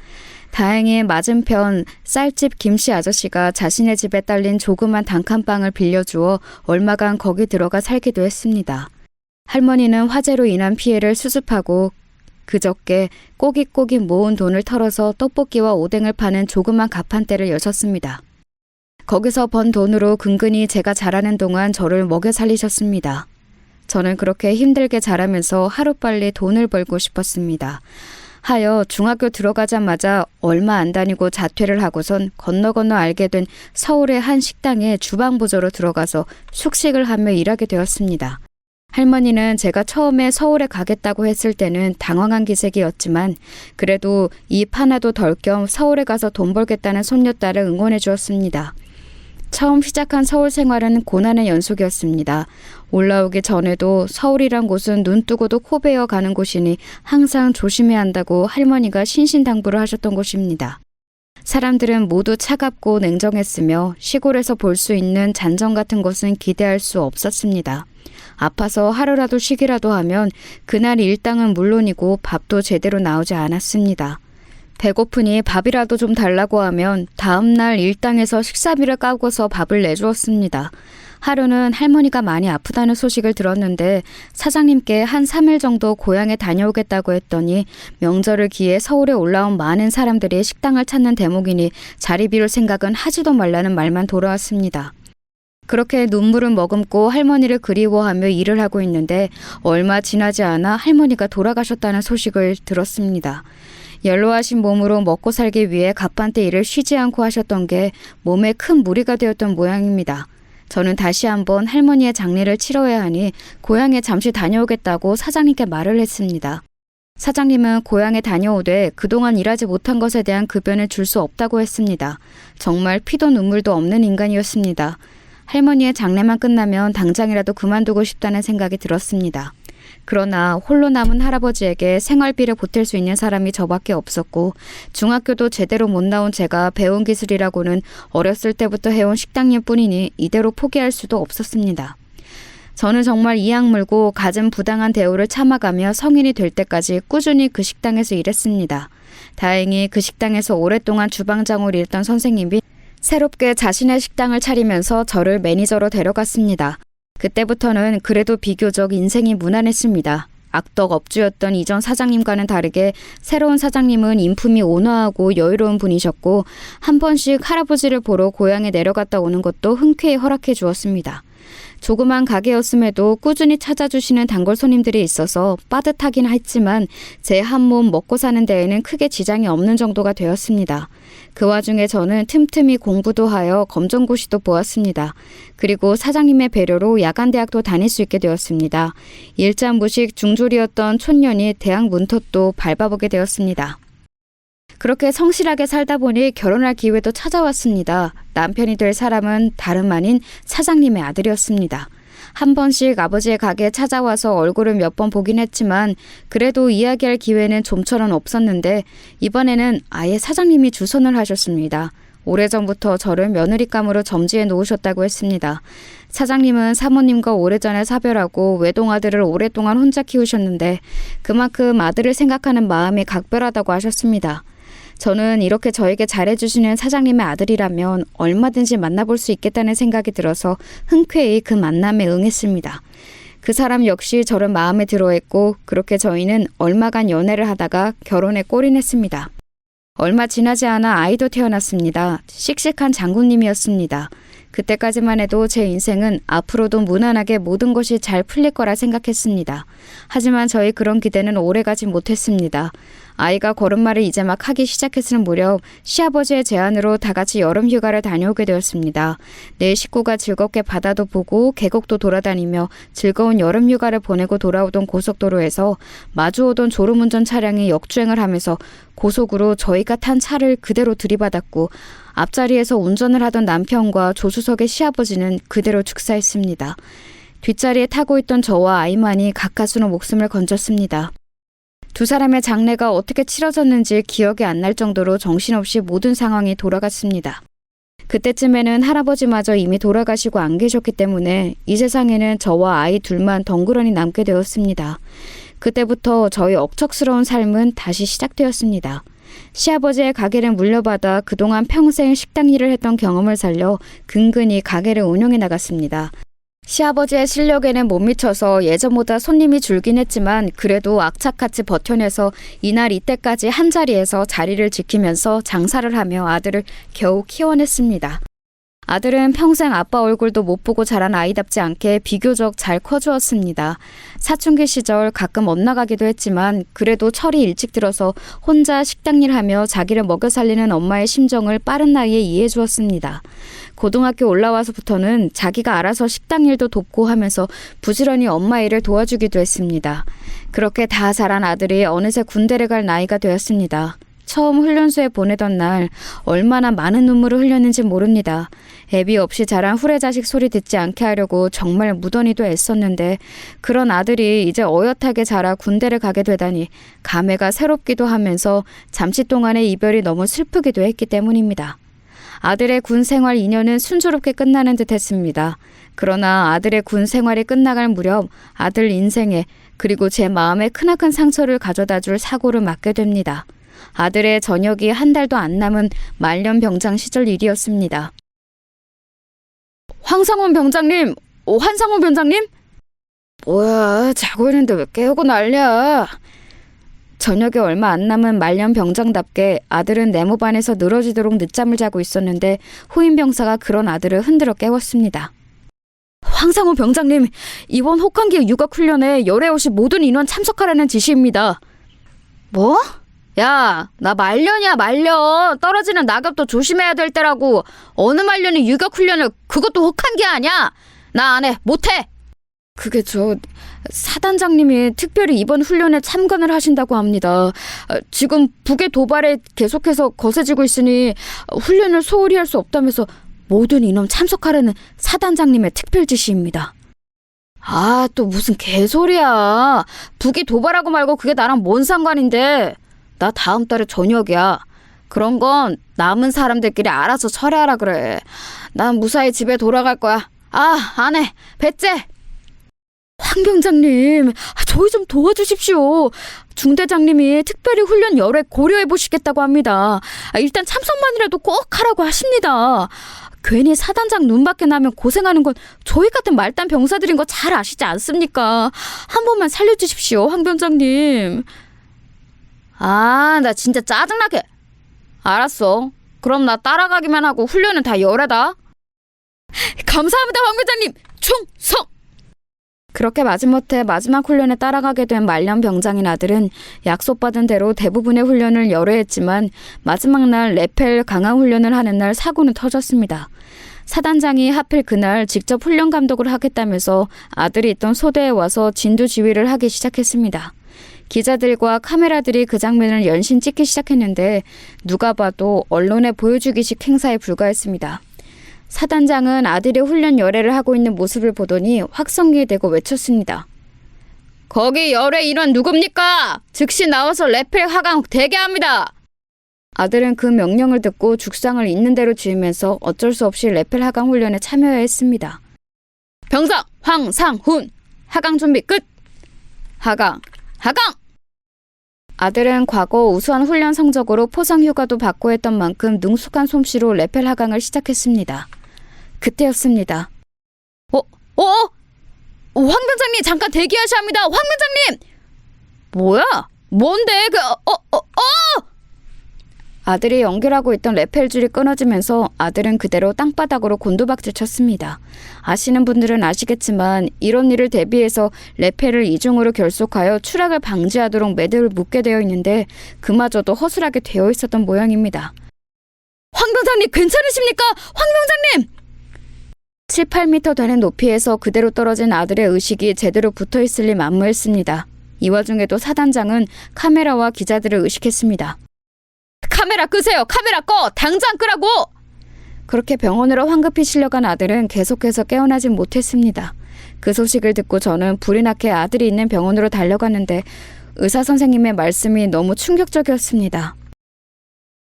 다행히 맞은편 쌀집 김씨 아저씨가 자신의 집에 딸린 조그만 단칸방을 빌려주어 얼마간 거기 들어가 살기도 했습니다. 할머니는 화재로 인한 피해를 수습하고 그저께 꼬깃꼬깃 모은 돈을 털어서 떡볶이와 오뎅을 파는 조그만 가판대를 여셨습니다. 거기서 번 돈으로 근근히 제가 자라는 동안 저를 먹여 살리셨습니다. 저는 그렇게 힘들게 자라면서 하루빨리 돈을 벌고 싶었습니다. 하여 중학교 들어가자마자 얼마 안 다니고 자퇴를 하고선 건너 알게 된 서울의 한 식당에 주방부조로 들어가서 숙식을 하며 일하게 되었습니다. 할머니는 제가 처음에 서울에 가겠다고 했을 때는 당황한 기색이었지만 그래도 입 하나도 덜 겸 서울에 가서 돈 벌겠다는 손녀딸을 응원해 주었습니다. 처음 시작한 서울 생활은 고난의 연속이었습니다. 올라오기 전에도 서울이란 곳은 눈 뜨고도 코 베어 가는 곳이니 항상 조심해야 한다고 할머니가 신신당부를 하셨던 곳입니다. 사람들은 모두 차갑고 냉정했으며 시골에서 볼 수 있는 잔정 같은 것은 기대할 수 없었습니다. 아파서 하루라도 쉬기라도 하면 그날 일당은 물론이고 밥도 제대로 나오지 않았습니다. 배고프니 밥이라도 좀 달라고 하면 다음날 일당에서 식사비를 까고서 밥을 내주었습니다. 하루는 할머니가 많이 아프다는 소식을 들었는데 사장님께 한 3일 정도 고향에 다녀오겠다고 했더니 명절을 기해 서울에 올라온 많은 사람들이 식당을 찾는 대목이니 자리 비울 생각은 하지도 말라는 말만 돌아왔습니다. 그렇게 눈물을 머금고 할머니를 그리워하며 일을 하고 있는데 얼마 지나지 않아 할머니가 돌아가셨다는 소식을 들었습니다. 연로하신 몸으로 먹고 살기 위해 갑판때 일을 쉬지 않고 하셨던 게 몸에 큰 무리가 되었던 모양입니다. 저는 다시 한번 할머니의 장례를 치러야 하니 고향에 잠시 다녀오겠다고 사장님께 말을 했습니다. 사장님은 고향에 다녀오되 그동안 일하지 못한 것에 대한 급여는 줄 수 없다고 했습니다. 정말 피도 눈물도 없는 인간이었습니다. 할머니의 장례만 끝나면 당장이라도 그만두고 싶다는 생각이 들었습니다. 그러나 홀로 남은 할아버지에게 생활비를 보탤 수 있는 사람이 저밖에 없었고 중학교도 제대로 못 나온 제가 배운 기술이라고는 어렸을 때부터 해온 식당일 뿐이니 이대로 포기할 수도 없었습니다. 저는 정말 이악 물고 갖은 부당한 대우를 참아가며 성인이 될 때까지 꾸준히 그 식당에서 일했습니다. 다행히 그 식당에서 오랫동안 주방장으로 일했던 선생님이 새롭게 자신의 식당을 차리면서 저를 매니저로 데려갔습니다. 그때부터는 그래도 비교적 인생이 무난했습니다. 악덕 업주였던 이전 사장님과는 다르게 새로운 사장님은 인품이 온화하고 여유로운 분이셨고 한 번씩 할아버지를 보러 고향에 내려갔다 오는 것도 흔쾌히 허락해 주었습니다. 조그만 가게였음에도 꾸준히 찾아주시는 단골 손님들이 있어서 빠듯하긴 했지만 제 한 몸 먹고 사는 데에는 크게 지장이 없는 정도가 되었습니다. 그 와중에 저는 틈틈이 공부도 하여 검정고시도 보았습니다. 그리고 사장님의 배려로 야간대학도 다닐 수 있게 되었습니다. 일자무식 중졸이었던 촌년이 대학 문턱도 밟아보게 되었습니다. 그렇게 성실하게 살다 보니 결혼할 기회도 찾아왔습니다. 남편이 될 사람은 다름 아닌 사장님의 아들이었습니다. 한 번씩 아버지의 가게에 찾아와서 얼굴을 몇 번 보긴 했지만 그래도 이야기할 기회는 좀처럼 없었는데 이번에는 아예 사장님이 주선을 하셨습니다. 오래전부터 저를 며느리감으로 점지해 놓으셨다고 했습니다. 사장님은 사모님과 오래전에 사별하고 외동아들을 오랫동안 혼자 키우셨는데 그만큼 아들을 생각하는 마음이 각별하다고 하셨습니다. 저는 이렇게 저에게 잘해주시는 사장님의 아들이라면 얼마든지 만나볼 수 있겠다는 생각이 들어서 흔쾌히 그 만남에 응했습니다. 그 사람 역시 저를 마음에 들어했고 그렇게 저희는 얼마간 연애를 하다가 결혼에 골인했습니다. 얼마 지나지 않아 아이도 태어났습니다. 씩씩한 장군님이었습니다. 그때까지만 해도 제 인생은 앞으로도 무난하게 모든 것이 잘 풀릴 거라 생각했습니다. 하지만 저희 그런 기대는 오래가지 못했습니다. 아이가 걸음마를 이제 막 하기 시작했을 무렵 시아버지의 제안으로 다 같이 여름 휴가를 다녀오게 되었습니다. 내 식구가 즐겁게 바다도 보고 계곡도 돌아다니며 즐거운 여름 휴가를 보내고 돌아오던 고속도로에서 마주오던 졸음운전 차량이 역주행을 하면서 고속으로 저희가 탄 차를 그대로 들이받았고 앞자리에서 운전을 하던 남편과 조수석의 시아버지는 그대로 축사했습니다. 뒷자리에 타고 있던 저와 아이만이 가까스로 목숨을 건졌습니다. 두 사람의 장례가 어떻게 치러졌는지 기억이 안 날 정도로 정신없이 모든 상황이 돌아갔습니다. 그때쯤에는 할아버지마저 이미 돌아가시고 안 계셨기 때문에 이 세상에는 저와 아이 둘만 덩그러니 남게 되었습니다. 그때부터 저희 억척스러운 삶은 다시 시작되었습니다. 시아버지의 가게를 물려받아 그동안 평생 식당 일을 했던 경험을 살려 근근히 가게를 운영해 나갔습니다. 시아버지의 실력에는 못 미쳐서 예전보다 손님이 줄긴 했지만 그래도 악착같이 버텨내서 이날 이때까지 한자리에서 자리를 지키면서 장사를 하며 아들을 겨우 키워냈습니다. 아들은 평생 아빠 얼굴도 못 보고 자란 아이답지 않게 비교적 잘 커주었습니다. 사춘기 시절 가끔 엇나가기도 했지만 그래도 철이 일찍 들어서 혼자 식당일 하며 자기를 먹여 살리는 엄마의 심정을 빠른 나이에 이해해 주었습니다. 고등학교 올라와서부터는 자기가 알아서 식당 일도 돕고 하면서 부지런히 엄마 일을 도와주기도 했습니다. 그렇게 다 자란 아들이 어느새 군대를 갈 나이가 되었습니다. 처음 훈련소에 보내던 날 얼마나 많은 눈물을 흘렸는지 모릅니다. 애비 없이 자란 후레자식 소리 듣지 않게 하려고 정말 무던히도 애썼는데 그런 아들이 이제 어엿하게 자라 군대를 가게 되다니 감회가 새롭기도 하면서 잠시 동안의 이별이 너무 슬프기도 했기 때문입니다. 아들의 군 생활 2년은 순조롭게 끝나는 듯 했습니다. 그러나 아들의 군 생활이 끝나갈 무렵 아들 인생에 그리고 제 마음에 크나큰 상처를 가져다 줄 사고를 맞게 됩니다. 아들의 전역이 한 달도 안 남은 말년 병장 시절 일이었습니다. 황상훈 병장님! 환상훈 병장님? 뭐야, 자고 있는데 왜 깨우고 난리야? 저녁에 얼마 안 남은 말년 병장답게 아들은 네모반에서 늘어지도록 늦잠을 자고 있었는데 후임 병사가 그런 아들을 흔들어 깨웠습니다. 황상훈 병장님, 이번 혹한기 유격훈련에 열애 없이 모든 인원 참석하라는 지시입니다. 뭐? 야, 나 말년이야, 말년. 떨어지는 낙엽도 조심해야 될 때라고. 어느 말년이 유격훈련을, 그것도 혹한기 아니야. 나 안 해, 못해. 그게 사단장님이 특별히 이번 훈련에 참관을 하신다고 합니다. 지금 북의 도발에 계속해서 거세지고 있으니 훈련을 소홀히 할 수 없다면서 모든 인원 참석하라는 사단장님의 특별 지시입니다. 아, 또 무슨 개소리야. 북이 도발하고 말고 그게 나랑 뭔 상관인데. 나 다음 달에 전역이야. 그런 건 남은 사람들끼리 알아서 처리하라 그래. 난 무사히 집에 돌아갈 거야. 아, 안 해. 배째. 황 병장님, 저희 좀 도와주십시오. 중대장님이 특별히 훈련 열애 고려해 보시겠다고 합니다. 일단 참석만이라도 꼭 하라고 하십니다. 괜히 사단장 눈밖에 나면 고생하는 건 저희 같은 말단 병사들인 거 잘 아시지 않습니까? 한 번만 살려주십시오, 황 병장님. 아, 나 진짜 짜증나게. 알았어. 그럼 나 따라가기만 하고 훈련은 다 열애다. 감사합니다, 황 병장님. 충성! 그렇게 마지못해 마지막 훈련에 따라가게 된 말년 병장인 아들은 약속받은 대로 대부분의 훈련을 열애했지만 마지막 날 레펠 강화 훈련을 하는 날 사고는 터졌습니다. 사단장이 하필 그날 직접 훈련 감독을 하겠다면서 아들이 있던 소대에 와서 진두 지휘를 하기 시작했습니다. 기자들과 카메라들이 그 장면을 연신 찍기 시작했는데 누가 봐도 언론에 보여주기식 행사에 불과했습니다. 사단장은 아들의 훈련 열애를 하고 있는 모습을 보더니 확성기에 대고 외쳤습니다. 거기 열애 인원 누굽니까? 즉시 나와서 레펠 하강 대기합니다. 아들은 그 명령을 듣고 죽상을 있는 대로 지으면서 어쩔 수 없이 레펠 하강 훈련에 참여해야 했습니다. 병장 황상훈, 하강 준비 끝. 하강. 아들은 과거 우수한 훈련 성적으로 포상 휴가도 받고 했던 만큼 능숙한 솜씨로 레펠 하강을 시작했습니다. 그때였습니다. 황 병장님 잠깐 대기하셔야 합니다. 황 병장님! 뭐야? 뭔데? 아들이 연결하고 있던 레펠 줄이 끊어지면서 아들은 그대로 땅바닥으로 곤두박질 쳤습니다. 아시는 분들은 아시겠지만 이런 일을 대비해서 레펠을 이중으로 결속하여 추락을 방지하도록 매듭을 묶게 되어 있는데 그마저도 허술하게 되어 있었던 모양입니다. 황 병장님 괜찮으십니까? 황 병장님! 7, 8m 되는 높이에서 그대로 떨어진 아들의 의식이 제대로 붙어있을 리 만무했습니다. 이 와중에도 사단장은 카메라와 기자들을 의식했습니다. 카메라 끄세요. 카메라 꺼. 당장 끄라고. 그렇게 병원으로 황급히 실려간 아들은 계속해서 깨어나진 못했습니다. 그 소식을 듣고 저는 불이 나게 아들이 있는 병원으로 달려갔는데 의사 선생님의 말씀이 너무 충격적이었습니다.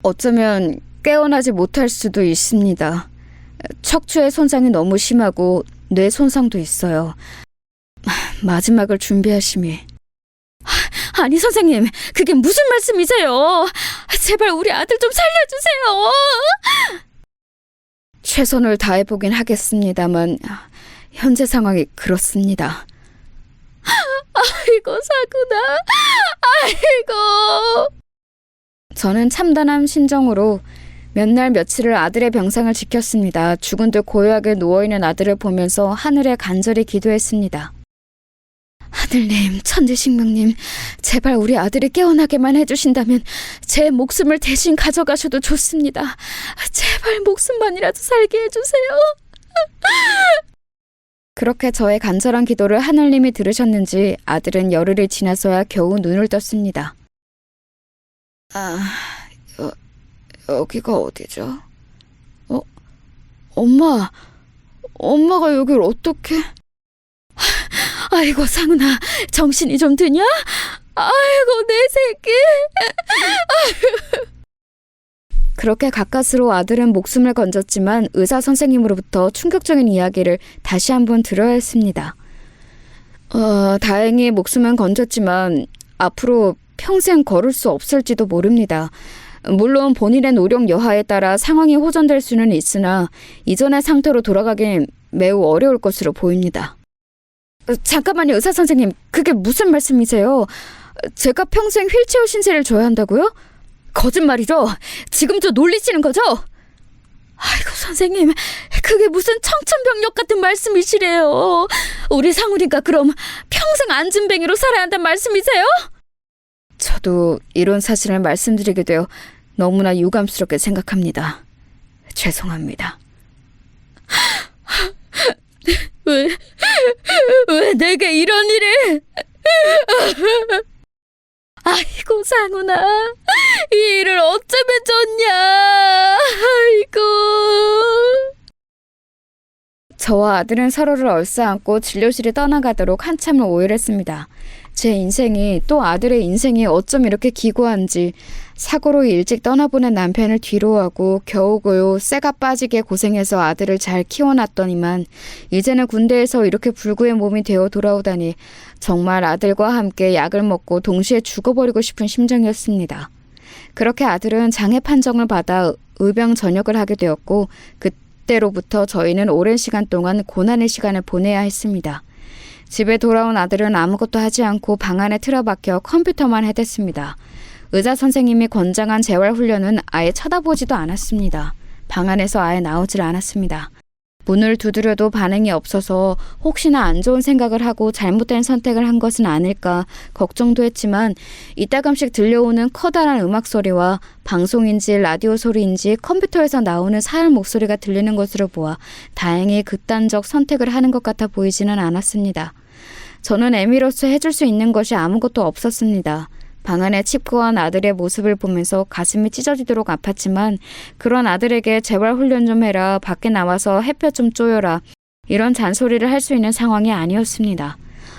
어쩌면 깨어나지 못할 수도 있습니다. 척추의 손상이 너무 심하고 뇌 손상도 있어요. 마지막을 준비하심이. 아니 선생님, 그게 무슨 말씀이세요? 제발 우리 아들 좀 살려주세요. 최선을 다해보긴 하겠습니다만 현재 상황이 그렇습니다. 아이고 사구나. 아이고. 저는 참담한 심정으로 몇 날 며칠을 아들의 병상을 지켰습니다. 죽은 듯 고요하게 누워있는 아들을 보면서 하늘에 간절히 기도했습니다. 아들님, 천지식명님, 제발 우리 아들이 깨어나게만 해주신다면 제 목숨을 대신 가져가셔도 좋습니다. 제발 목숨만이라도 살게 해주세요. 그렇게 저의 간절한 기도를 하늘님이 들으셨는지 아들은 열흘이 지나서야 겨우 눈을 떴습니다. 여기가 어디죠? 엄마가 여길 어떻게? 아이고, 상은아, 정신이 좀 드냐? 아이고, 내 새끼. 그렇게 가까스로 아들은 목숨을 건졌지만 의사 선생님으로부터 충격적인 이야기를 다시 한번 들어야 했습니다. 다행히 목숨은 건졌지만 앞으로 평생 걸을 수 없을지도 모릅니다. 물론 본인의 노력 여하에 따라 상황이 호전될 수는 있으나 이전의 상태로 돌아가긴 매우 어려울 것으로 보입니다. 잠깐만요, 의사 선생님. 그게 무슨 말씀이세요? 제가 평생 휠체어 신세를 져야 한다고요? 거짓말이죠? 지금 저 놀리시는 거죠? 아이고, 선생님, 그게 무슨 청천벽력 같은 말씀이시래요. 우리 상훈이가 그럼 평생 안진뱅이로 살아야 한다는 말씀이세요? 저도 이런 사실을 말씀드리게 되어 너무나 유감스럽게 생각합니다. 죄송합니다. 왜 내게 이런 일이? 아이고, 상훈아, 이 일을 어쩌면 좋냐. 아이고. 저와 아들은 서로를 얼싸안고 진료실에 떠나가도록 한참을 오열했습니다. 제 인생이 또 아들의 인생이 어쩜 이렇게 기구한지 사고로 일찍 떠나보낸 남편을 뒤로하고 겨우겨우 쇠가 빠지게 고생해서 아들을 잘 키워놨더니만 이제는 군대에서 이렇게 불구의 몸이 되어 돌아오다니 정말 아들과 함께 약을 먹고 동시에 죽어버리고 싶은 심정이었습니다. 그렇게 아들은 장애 판정을 받아 의병 전역을 하게 되었고 그때로부터 저희는 오랜 시간 동안 고난의 시간을 보내야 했습니다. 집에 돌아온 아들은 아무것도 하지 않고 방 안에 틀어박혀 컴퓨터만 해댔습니다. 의사 선생님이 권장한 재활훈련은 아예 쳐다보지도 않았습니다. 방 안에서 아예 나오질 않았습니다. 문을 두드려도 반응이 없어서 혹시나 안 좋은 생각을 하고 잘못된 선택을 한 것은 아닐까 걱정도 했지만 이따금씩 들려오는 커다란 음악 소리와 방송인지 라디오 소리인지 컴퓨터에서 나오는 사람 목소리가 들리는 것으로 보아 다행히 극단적 선택을 하는 것 같아 보이지는 않았습니다. 저는 애미로서 해줄 수 있는 것이 아무것도 없었습니다. 방 안에 칩거한 아들의 모습을 보면서 가슴이 찢어지도록 아팠지만 그런 아들에게 재활훈련 좀 해라, 밖에 나와서 햇볕 좀 쬐어라 이런 잔소리를 할 수 있는 상황이 아니었습니다.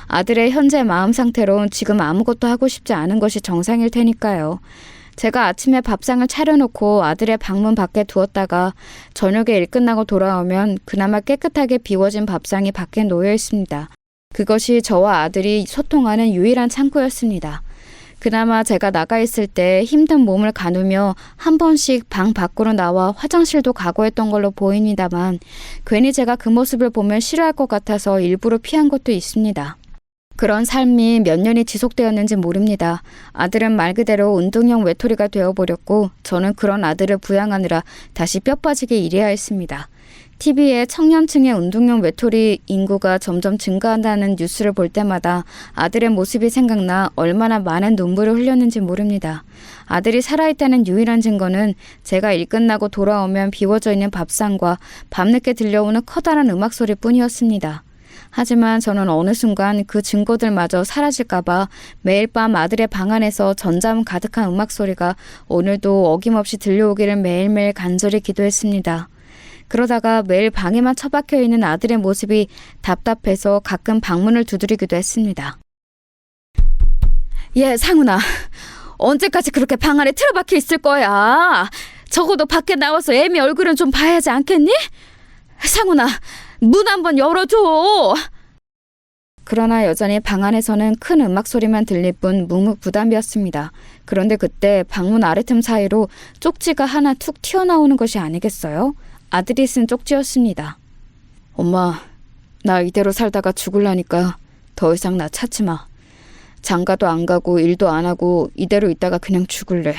아들의 현재 마음 상태론 지금 아무것도 하고 싶지 않은 것이 정상일 테니까요. 제가 아침에 밥상을 차려놓고 아들의 방문 밖에 두었다가 저녁에 일 끝나고 돌아오면 그나마 깨끗하게 비워진 밥상이 밖에 놓여 있습니다. 그것이 저와 아들이 소통하는 유일한 창구였습니다. 그나마 제가 나가 있을 때 힘든 몸을 가누며 한 번씩 방 밖으로 나와 화장실도 가고 했던 걸로 보입니다만 괜히 제가 그 모습을 보면 싫어할 것 같아서 일부러 피한 것도 있습니다. 그런 삶이 몇 년이 지속되었는지 모릅니다. 아들은 말 그대로 운동형 외톨이가 되어버렸고 저는 그런 아들을 부양하느라 다시 뼈 빠지게 일해야 했습니다. TV에 청년층의 운동형 외톨이 인구가 점점 증가한다는 뉴스를 볼 때마다 아들의 모습이 생각나 얼마나 많은 눈물을 흘렸는지 모릅니다. 아들이 살아있다는 유일한 증거는 제가 일 끝나고 돌아오면 비워져 있는 밥상과 밤늦게 들려오는 커다란 음악 소리뿐이었습니다. 하지만 저는 어느 순간 그 증거들마저 사라질까봐 매일 밤 아들의 방 안에서 전자음 가득한 음악 소리가 오늘도 어김없이 들려오기를 매일매일 간절히 기도했습니다. 그러다가 매일 방에만 처박혀 있는 아들의 모습이 답답해서 가끔 방문을 두드리기도 했습니다. 예, 상훈아. 언제까지 그렇게 방 안에 틀어박혀 있을 거야? 적어도 밖에 나와서 애미 얼굴은 좀 봐야 하지 않겠니? 상훈아, 문 한번 열어줘. 그러나 여전히 방 안에서는 큰 음악 소리만 들릴 뿐 묵묵부담이었습니다. 그런데 그때 방문 아래틈 사이로 쪽지가 하나 툭 튀어나오는 것이 아니겠어요? 아들이 쓴 쪽지였습니다. 엄마, 나 이대로 살다가 죽을라니까 더 이상 나 찾지 마. 장가도 안 가고 일도 안 하고 이대로 있다가 그냥 죽을래.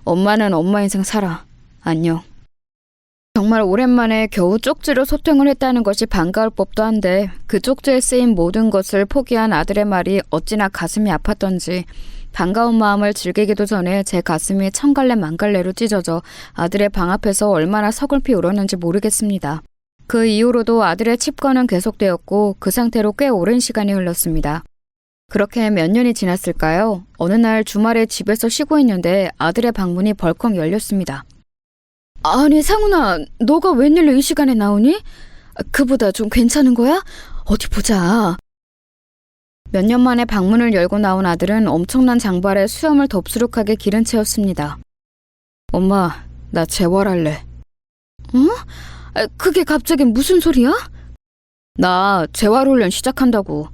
엄마는 엄마 인생 살아. 안녕. 정말 오랜만에 겨우 쪽지로 소통을 했다는 것이 반가울 법도 한데 그 쪽지에 쓰인 모든 것을 포기한 아들의 말이 어찌나 가슴이 아팠던지 반가운 마음을 즐기기도 전에 제 가슴이 천갈래 만갈래로 찢어져 아들의 방 앞에서 얼마나 서글피 울었는지 모르겠습니다. 그 이후로도 아들의 칩거는 계속되었고 그 상태로 꽤 오랜 시간이 흘렀습니다. 그렇게 몇 년이 지났을까요? 어느 날 주말에 집에서 쉬고 있는데 아들의 방문이 벌컥 열렸습니다. 아니, 상훈아, 너가 웬일로 이 시간에 나오니? 그보다 좀 괜찮은 거야? 어디 보자. 몇 년 만에 방문을 열고 나온 아들은 엄청난 장발에 수염을 덥수룩하게 기른 채였습니다. 엄마, 나 재활할래. 응? 그게 갑자기 무슨 소리야? 나 재활훈련 시작한다고.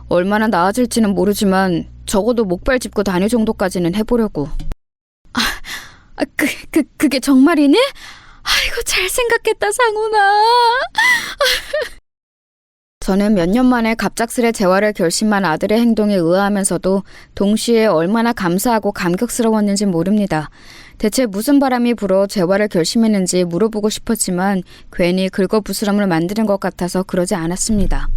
얼마나 나아질지는 모르지만 적어도 목발 짚고 다닐 정도까지는 해보려고. 그게 정말이니? 아이고, 잘 생각했다, 상훈아. 저는 몇 년 만에 갑작스레 재활을 결심한 아들의 행동에 의아하면서도 동시에 얼마나 감사하고 감격스러웠는지 모릅니다. 대체 무슨 바람이 불어 재활을 결심했는지 물어보고 싶었지만 괜히 긁어부스럼을 만드는 것 같아서 그러지 않았습니다.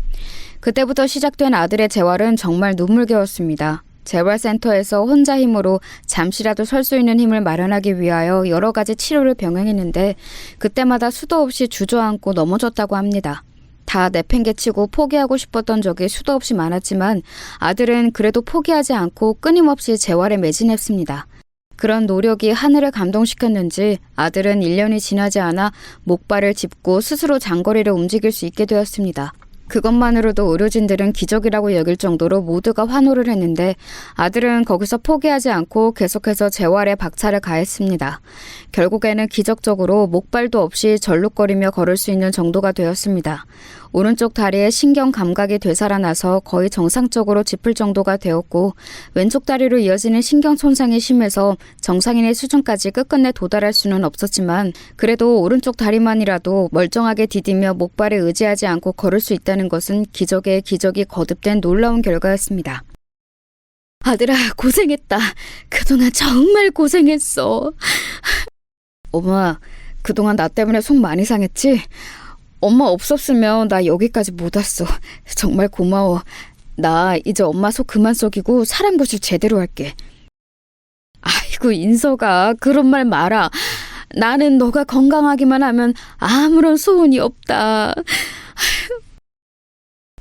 그때부터 시작된 아들의 재활은 정말 눈물겨웠습니다. 재활센터에서 혼자 힘으로 잠시라도 설 수 있는 힘을 마련하기 위하여 여러 가지 치료를 병행했는데 그때마다 수도 없이 주저앉고 넘어졌다고 합니다. 다 내팽개치고 포기하고 싶었던 적이 수도 없이 많았지만 아들은 그래도 포기하지 않고 끊임없이 재활에 매진했습니다. 그런 노력이 하늘을 감동시켰는지 아들은 1년이 지나지 않아 목발을 짚고 스스로 장거리를 움직일 수 있게 되었습니다. 그것만으로도 의료진들은 기적이라고 여길 정도로 모두가 환호를 했는데 아들은 거기서 포기하지 않고 계속해서 재활에 박차를 가했습니다. 결국에는 기적적으로 목발도 없이 절룩거리며 걸을 수 있는 정도가 되었습니다. 오른쪽 다리에 신경 감각이 되살아나서 거의 정상적으로 짚을 정도가 되었고 왼쪽 다리로 이어지는 신경 손상이 심해서 정상인의 수준까지 끝끝내 도달할 수는 없었지만 그래도 오른쪽 다리만이라도 멀쩡하게 디디며 목발에 의지하지 않고 걸을 수 있다는 것은 기적의 기적이 거듭된 놀라운 결과였습니다. 아들아, 고생했다. 그동안 정말 고생했어. 엄마, 그동안 나 때문에 속 많이 상했지? 엄마 없었으면 나 여기까지 못 왔어. 정말 고마워. 나 이제 엄마 속 그만 속이고 사람 구실 제대로 할게. 아이고, 인서가 그런 말 마라. 나는 너가 건강하기만 하면 아무런 소원이 없다.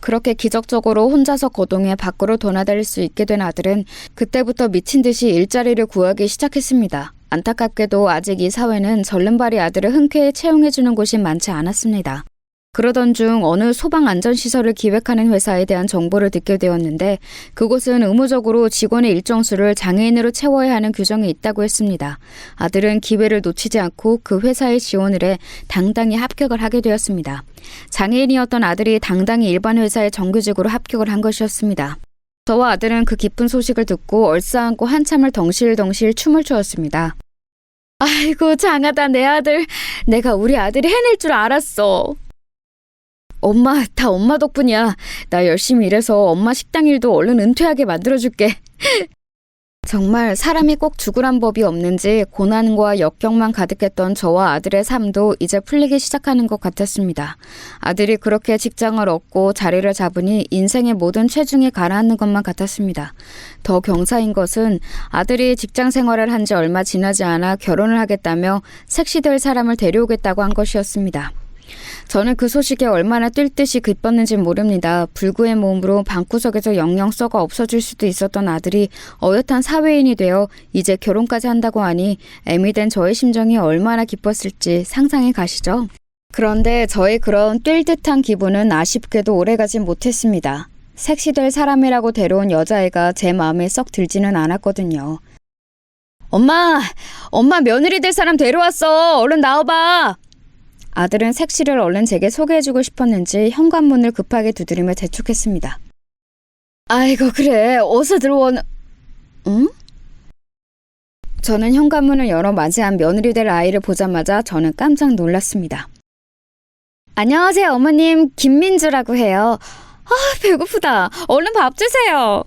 그렇게 기적적으로 혼자서 거동해 밖으로 도나다닐 수 있게 된 아들은 그때부터 미친 듯이 일자리를 구하기 시작했습니다. 안타깝게도 아직 이 사회는 절름발이 아들을 흔쾌히 채용해주는 곳이 많지 않았습니다. 그러던 중 어느 소방안전시설을 기획하는 회사에 대한 정보를 듣게 되었는데 그곳은 의무적으로 직원의 일정 수를 장애인으로 채워야 하는 규정이 있다고 했습니다. 아들은 기회를 놓치지 않고 그 회사에 지원을 해 당당히 합격을 하게 되었습니다. 장애인이었던 아들이 당당히 일반 회사에 정규직으로 합격을 한 것이었습니다. 저와 아들은 그 기쁜 소식을 듣고 얼싸안고 한참을 덩실덩실 춤을 추었습니다. 아이고, 장하다 내 아들. 내가 우리 아들이 해낼 줄 알았어. 엄마, 다 엄마 덕분이야. 나 열심히 일해서 엄마 식당 일도 얼른 은퇴하게 만들어줄게. 정말 사람이 꼭 죽으란 법이 없는지 고난과 역경만 가득했던 저와 아들의 삶도 이제 풀리기 시작하는 것 같았습니다. 아들이 그렇게 직장을 얻고 자리를 잡으니 인생의 모든 체중이 가라앉는 것만 같았습니다. 더 경사인 것은 아들이 직장 생활을 한 지 얼마 지나지 않아 결혼을 하겠다며 색시될 사람을 데려오겠다고 한 것이었습니다. 저는 그 소식에 얼마나 뛸 듯이 기뻤는지 모릅니다. 불구의 몸으로 방구석에서 영영 썩어 없어질 수도 있었던 아들이 어엿한 사회인이 되어 이제 결혼까지 한다고 하니 애미 된 저의 심정이 얼마나 기뻤을지 상상해 가시죠? 그런데 저의 그런 뛸 듯한 기분은 아쉽게도 오래가진 못했습니다. 색시될 사람이라고 데려온 여자애가 제 마음에 썩 들지는 않았거든요. 엄마 며느리 될 사람 데려왔어. 얼른 나와봐. 아들은 색시를 얼른 제게 소개해주고 싶었는지 현관문을 급하게 두드리며 재촉했습니다. 아이고, 그래. 어서 들어와. 응? 저는 현관문을 열어 맞이한 며느리 될 아이를 보자마자 저는 깜짝 놀랐습니다. 안녕하세요, 어머님. 김민주라고 해요. 아, 배고프다. 얼른 밥 주세요.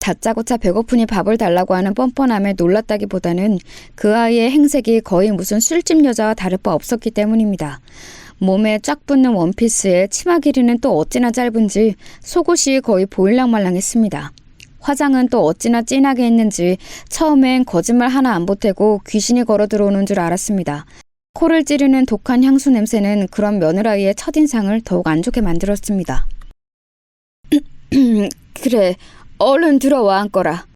다짜고짜 배고프니 밥을 달라고 하는 뻔뻔함에 놀랐다기보다는 그 아이의 행색이 거의 무슨 술집 여자와 다를 바 없었기 때문입니다. 몸에 쫙 붙는 원피스에 치마 길이는 또 어찌나 짧은지 속옷이 거의 보일랑말랑했습니다. 화장은 또 어찌나 진하게 했는지 처음엔 거짓말 하나 안 보태고 귀신이 걸어 들어오는 줄 알았습니다. 코를 찌르는 독한 향수 냄새는 그런 며느라이의 첫인상을 더욱 안 좋게 만들었습니다. 그래, 얼른 들어와 앉거라.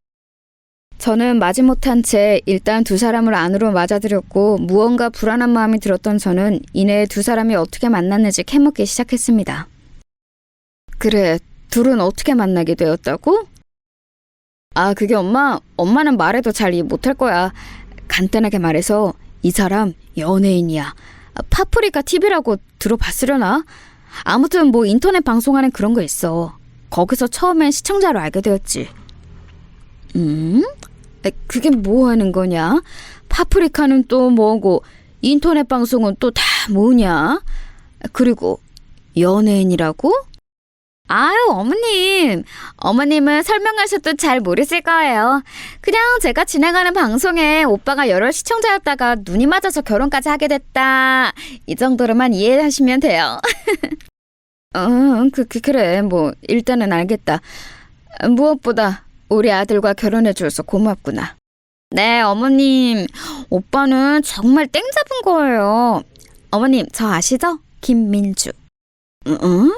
저는 마지못한 채 일단 두 사람을 안으로 맞아들였고 무언가 불안한 마음이 들었던 저는 이내 두 사람이 어떻게 만났는지 캐묻기 시작했습니다. 그래, 둘은 어떻게 만나게 되었다고? 아, 그게 엄마는 말해도 잘 이해 못할 거야. 간단하게 말해서 이 사람 연예인이야. 파프리카 TV라고 들어봤으려나? 아무튼 뭐 인터넷 방송하는 그런 거 있어. 거기서 처음엔 시청자로 알게 되었지. 그게 뭐 하는 거냐? 파프리카는 또 뭐고 인터넷 방송은 또 다 뭐냐? 그리고 연예인이라고? 아유, 어머님은 설명하셔도 잘 모르실 거예요. 그냥 제가 진행하는 방송에 오빠가 여러 시청자였다가 눈이 맞아서 결혼까지 하게 됐다. 이 정도로만 이해하시면 돼요. 그래. 뭐 일단은 알겠다. 무엇보다 우리 아들과 결혼해줘서 고맙구나. 네, 어머님. 오빠는 정말 땡 잡은 거예요. 어머님, 저 아시죠? 김민주. 응?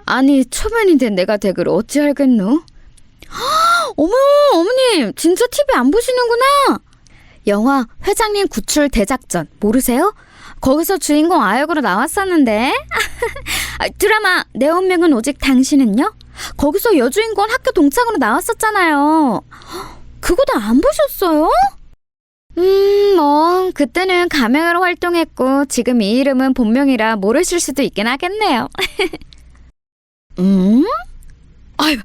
아니, 초면인데 내가 댁을 어찌 알겠노? 어머, 어머님, 진짜 TV 안 보시는구나. 영화 회장님 구출 대작전 모르세요? 거기서 주인공 아역으로 나왔었는데. 드라마 내 운명은 오직 당신은요? 거기서 여주인공 학교 동창으로 나왔었잖아요. 그거 다 안 보셨어요? 뭐 그때는 가명으로 활동했고 지금 이 이름은 본명이라 모르실 수도 있긴 하겠네요. 아이고,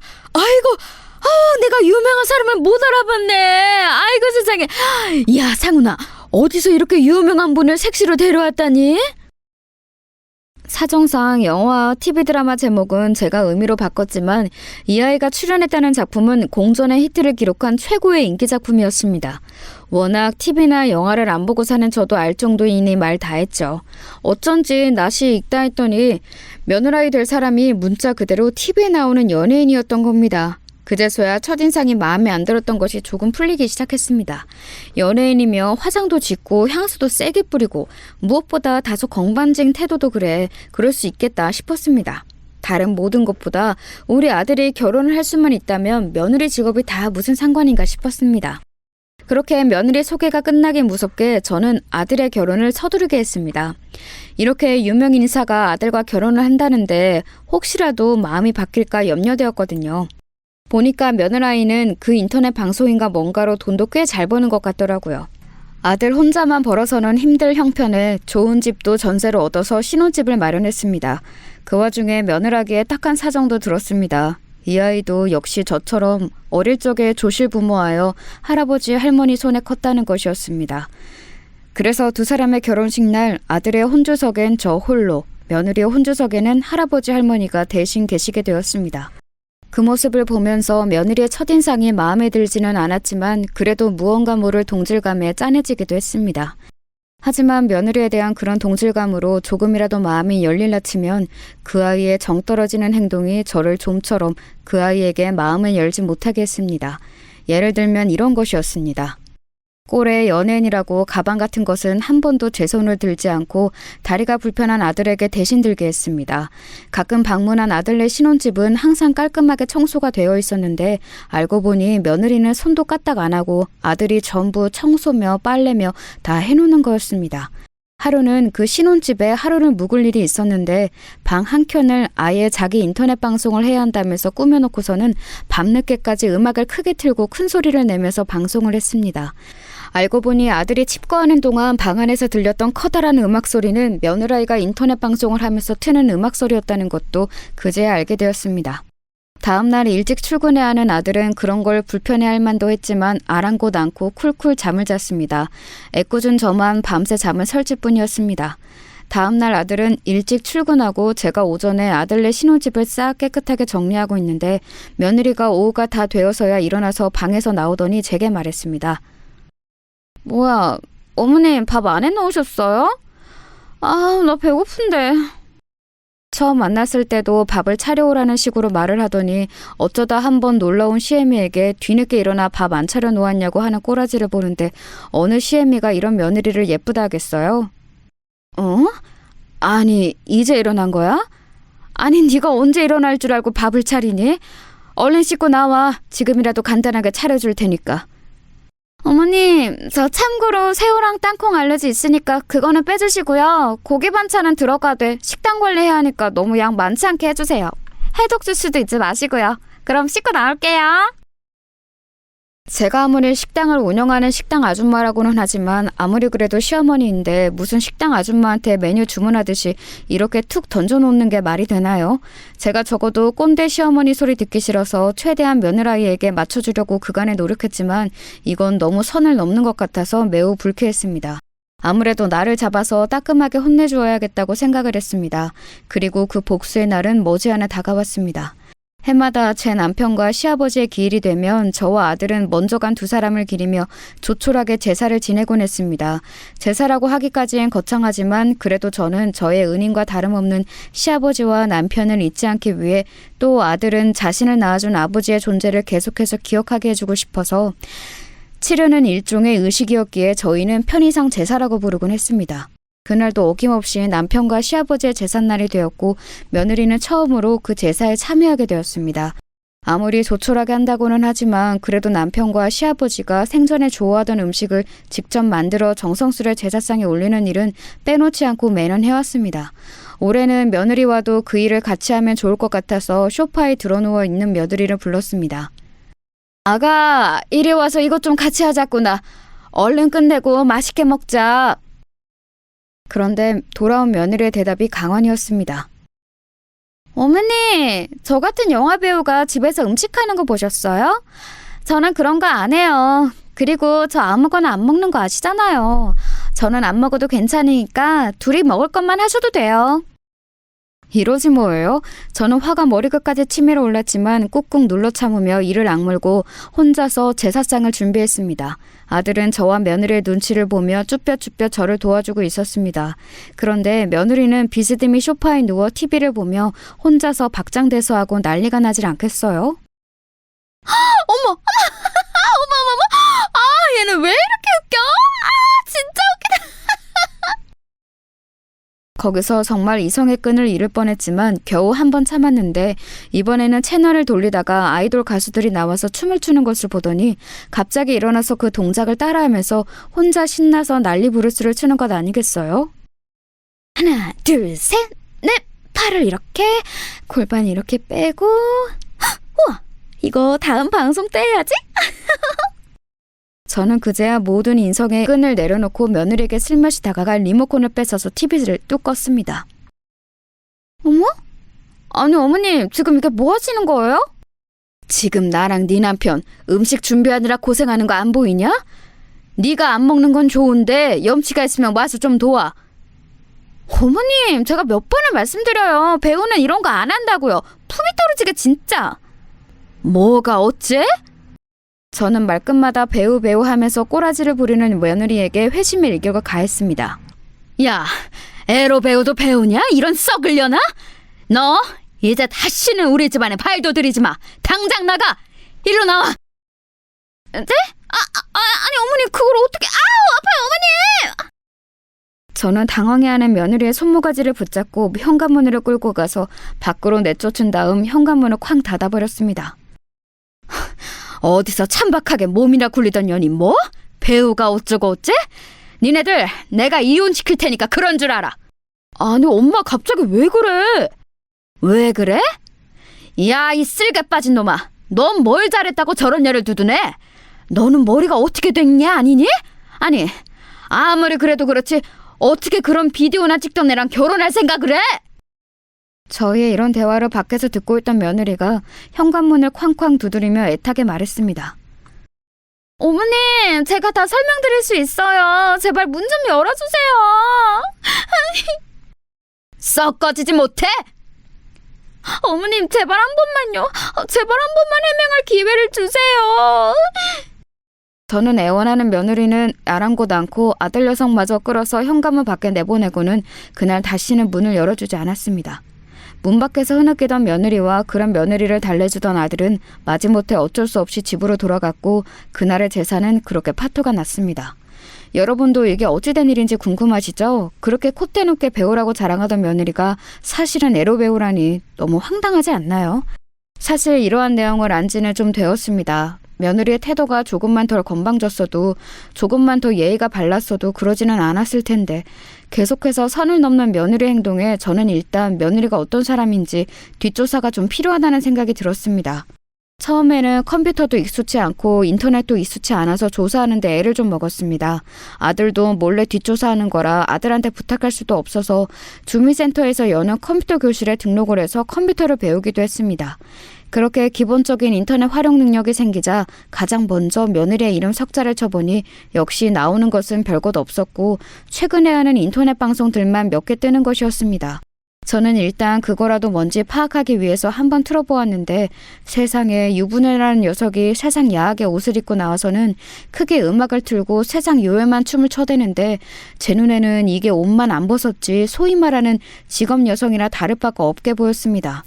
내가 유명한 사람을 못 알아봤네. 아이고 세상에. 야, 상훈아, 어디서 이렇게 유명한 분을 색시로 데려왔다니? 사정상 영화, TV 드라마 제목은 제가 의미로 바꿨지만 이 아이가 출연했다는 작품은 공전의 히트를 기록한 최고의 인기 작품이었습니다. 워낙 TV나 영화를 안 보고 사는 저도 알 정도이니 말 다 했죠. 어쩐지 낯이 익다 했더니 며느라이 될 사람이 문자 그대로 TV에 나오는 연예인이었던 겁니다. 그제서야 첫인상이 마음에 안 들었던 것이 조금 풀리기 시작했습니다. 연예인이며 화장도 짙고 향수도 세게 뿌리고 무엇보다 다소 건반진 태도도 그럴 수 있겠다 싶었습니다. 다른 모든 것보다 우리 아들이 결혼을 할 수만 있다면 며느리 직업이 다 무슨 상관인가 싶었습니다. 그렇게 며느리 소개가 끝나기 무섭게 저는 아들의 결혼을 서두르게 했습니다. 이렇게 유명 인사가 아들과 결혼을 한다는데 혹시라도 마음이 바뀔까 염려되었거든요. 보니까 며느라이는 그 인터넷 방송인가 뭔가로 돈도 꽤 잘 버는 것 같더라고요. 아들 혼자만 벌어서는 힘들 형편에 좋은 집도 전세로 얻어서 신혼집을 마련했습니다. 그 와중에 며느라기의 딱한 사정도 들었습니다. 이 아이도 역시 저처럼 어릴 적에 조실 부모하여 할아버지 할머니 손에 컸다는 것이었습니다. 그래서 두 사람의 결혼식 날 아들의 혼주석엔 저 홀로, 며느리의 혼주석에는 할아버지 할머니가 대신 계시게 되었습니다. 그 모습을 보면서 며느리의 첫인상이 마음에 들지는 않았지만 그래도 무언가 모를 동질감에 짠해지기도 했습니다. 하지만 며느리에 대한 그런 동질감으로 조금이라도 마음이 열릴라 치면 그 아이의 정 떨어지는 행동이 저를 좀처럼 그 아이에게 마음을 열지 못하게 했습니다. 예를 들면 이런 것이었습니다. 꼴에 연예인이라고 가방 같은 것은 한 번도 제 손을 들지 않고 다리가 불편한 아들에게 대신 들게 했습니다. 가끔 방문한 아들네 신혼집은 항상 깔끔하게 청소가 되어 있었는데 알고 보니 며느리는 손도 까딱 안 하고 아들이 전부 청소며 빨래며 다 해놓는 거였습니다. 하루는 그 신혼집에 하루를 묵을 일이 있었는데 방 한켠을 아예 자기 인터넷 방송을 해야 한다면서 꾸며놓고서는 밤늦게까지 음악을 크게 틀고 큰 소리를 내면서 방송을 했습니다. 알고 보니 아들이 칩거하는 동안 방 안에서 들렸던 커다란 음악 소리는 며느라이가 인터넷 방송을 하면서 트는 음악 소리였다는 것도 그제야 알게 되었습니다. 다음 날 일찍 출근해야 하는 아들은 그런 걸 불편해할 만도 했지만 아랑곳 않고 쿨쿨 잠을 잤습니다. 애꿎은 저만 밤새 잠을 설칠 뿐이었습니다. 다음 날 아들은 일찍 출근하고 제가 오전에 아들네 신혼집을 싹 깨끗하게 정리하고 있는데 며느리가 오후가 다 되어서야 일어나서 방에서 나오더니 제게 말했습니다. 뭐야, 어머님 밥 안 해놓으셨어요? 나 배고픈데. 처음 만났을 때도 밥을 차려오라는 식으로 말을 하더니 어쩌다 한번 놀러온 시애미에게 뒤늦게 일어나 밥 안 차려 놓았냐고 하는 꼬라지를 보는데 어느 시애미가 이런 며느리를 예쁘다 하겠어요? 아니, 이제 일어난 거야? 아니, 네가 언제 일어날 줄 알고 밥을 차리니? 얼른 씻고 나와. 지금이라도 간단하게 차려줄 테니까. 어머님, 저 참고로 새우랑 땅콩 알러지 있으니까 그거는 빼주시고요. 고기 반찬은 들어가되 식단 관리해야 하니까 너무 양 많지 않게 해주세요. 해독 주스도 잊지 마시고요. 그럼 씻고 나올게요. 제가 아무리 식당을 운영하는 식당 아줌마라고는 하지만 아무리 그래도 시어머니인데 무슨 식당 아줌마한테 메뉴 주문하듯이 이렇게 툭 던져놓는 게 말이 되나요? 제가 적어도 꼰대 시어머니 소리 듣기 싫어서 최대한 며느라이에게 맞춰주려고 그간에 노력했지만 이건 너무 선을 넘는 것 같아서 매우 불쾌했습니다. 아무래도 나를 잡아서 따끔하게 혼내주어야겠다고 생각을 했습니다. 그리고 그 복수의 날은 머지않아 다가왔습니다. 해마다 제 남편과 시아버지의 기일이 되면 저와 아들은 먼저 간 두 사람을 기리며 조촐하게 제사를 지내곤 했습니다. 제사라고 하기까지엔 거창하지만 그래도 저는 저의 은인과 다름없는 시아버지와 남편을 잊지 않기 위해 또 아들은 자신을 낳아준 아버지의 존재를 계속해서 기억하게 해주고 싶어서 치르는 일종의 의식이었기에 저희는 편의상 제사라고 부르곤 했습니다. 그날도 어김없이 남편과 시아버지의 제삿날이 되었고 며느리는 처음으로 그 제사에 참여하게 되었습니다. 아무리 조촐하게 한다고는 하지만 그래도 남편과 시아버지가 생전에 좋아하던 음식을 직접 만들어 정성스레 제사상에 올리는 일은 빼놓지 않고 매년 해왔습니다. 올해는 며느리와도 그 일을 같이 하면 좋을 것 같아서 소파에 드러누워 있는 며느리를 불렀습니다. 아가, 이리 와서 이것 좀 같이 하자꾸나. 얼른 끝내고 맛있게 먹자. 그런데 돌아온 며느리의 대답이 강원이었습니다. 어머니, 저 같은 영화배우가 집에서 음식하는 거 보셨어요? 저는 그런 거 안 해요. 그리고 저 아무거나 안 먹는 거 아시잖아요. 저는 안 먹어도 괜찮으니까 둘이 먹을 것만 하셔도 돼요. 이러지 뭐예요? 저는 화가 머리끝까지 치밀어 올랐지만 꾹꾹 눌러 참으며 이를 악물고 혼자서 제사상을 준비했습니다. 아들은 저와 며느리의 눈치를 보며 쭈뼛쭈뼛 저를 도와주고 있었습니다. 그런데 며느리는 비스듬히 소파에 누워 TV를 보며 혼자서 박장대소하고 난리가 나질 않겠어요? 어머! 어머! 얘는 왜 이렇게 웃겨? 진짜 웃기다! 거기서 정말 이성의 끈을 잃을 뻔했지만 겨우 한 번 참았는데 이번에는 채널을 돌리다가 아이돌 가수들이 나와서 춤을 추는 것을 보더니 갑자기 일어나서 그 동작을 따라하면서 혼자 신나서 난리 부르스를 추는 것 아니겠어요? 하나, 둘, 셋, 넷! 팔을 이렇게, 골반 이렇게 빼고 우와! 이거 다음 방송 때 해야지? 저는 그제야 모든 인성의 끈을 내려놓고 며느리에게 슬며시 다가가 리모컨을 뺏어서 TV를 뚝 껐습니다. 어머? 아니 어머님, 지금 이게 뭐 하시는 거예요? 지금 나랑 네 남편 음식 준비하느라 고생하는 거 안 보이냐? 네가 안 먹는 건 좋은데 염치가 있으면 와서 좀 도와. 어머님, 제가 몇 번을 말씀드려요. 배우는 이런 거 안 한다고요. 품이 떨어지게 진짜. 뭐가 어째? 저는 말끝마다 배우 하면서 꼬라지를 부리는 며느리에게 회심의 일격을 가했습니다. 야, 에로 배우도 배우냐? 이런 썩을려나? 너 이제 다시는 우리 집안에 발도 들이지 마. 당장 나가. 일로 나와. 네? 아니 어머니, 그걸 어떻게? 아파요 어머니. 저는 당황해하는 며느리의 손모가지를 붙잡고 현관문으로 끌고 가서 밖으로 내쫓은 다음 현관문을 쾅 닫아버렸습니다. 어디서 찬박하게 몸이나 굴리던 년이 뭐? 배우가 어쩌고 어째? 니네들 내가 이혼시킬 테니까 그런 줄 알아. 아니 엄마, 갑자기 왜 그래? 왜 그래? 야, 이 쓸개 빠진 놈아, 넌 뭘 잘했다고 저런 애를 두드네? 너는 머리가 어떻게 됐냐 아니니? 아니 아무리 그래도 그렇지 어떻게 그런 비디오나 찍던 애랑 결혼할 생각을 해? 저희의 이런 대화를 밖에서 듣고 있던 며느리가 현관문을 쾅쾅 두드리며 애타게 말했습니다. 어머님, 제가 다 설명드릴 수 있어요. 제발 문 좀 열어주세요. 썩 꺼지지 못해? 어머님, 제발 한 번만요. 제발 한 번만 해명할 기회를 주세요. 저는 애원하는 며느리는 아랑곳 않고 아들 녀석마저 끌어서 현관문 밖에 내보내고는 그날 다시는 문을 열어주지 않았습니다. 문 밖에서 흐느끼던 며느리와 그런 며느리를 달래주던 아들은 마지못해 어쩔 수 없이 집으로 돌아갔고 그날의 제사는 그렇게 파토가 났습니다. 여러분도 이게 어찌된 일인지 궁금하시죠? 그렇게 콧대 높게 배우라고 자랑하던 며느리가 사실은 에로 배우라니 너무 황당하지 않나요? 사실 이러한 내용을 안 지는 좀 되었습니다. 며느리의 태도가 조금만 덜 건방졌어도 조금만 더 예의가 발랐어도 그러지는 않았을 텐데 계속해서 선을 넘는 며느리 행동에 저는 일단 며느리가 어떤 사람인지 뒷조사가 좀 필요하다는 생각이 들었습니다. 처음에는 컴퓨터도 익숙치 않고 인터넷도 익숙치 않아서 조사하는데 애를 좀 먹었습니다. 아들도 몰래 뒷조사하는 거라 아들한테 부탁할 수도 없어서 주민센터에서 여는 컴퓨터 교실에 등록을 해서 컴퓨터를 배우기도 했습니다. 그렇게 기본적인 인터넷 활용 능력이 생기자 가장 먼저 며느리의 이름 석자를 쳐보니 역시 나오는 것은 별것 없었고 최근에 하는 인터넷 방송들만 몇 개 뜨는 것이었습니다. 저는 일단 그거라도 뭔지 파악하기 위해서 한번 틀어보았는데 세상에 유부녀라는 녀석이 세상 야하게 옷을 입고 나와서는 크게 음악을 틀고 세상 요염한 춤을 춰대는데 제 눈에는 이게 옷만 안 벗었지 소위 말하는 직업 여성이나 다를 바가 없게 보였습니다.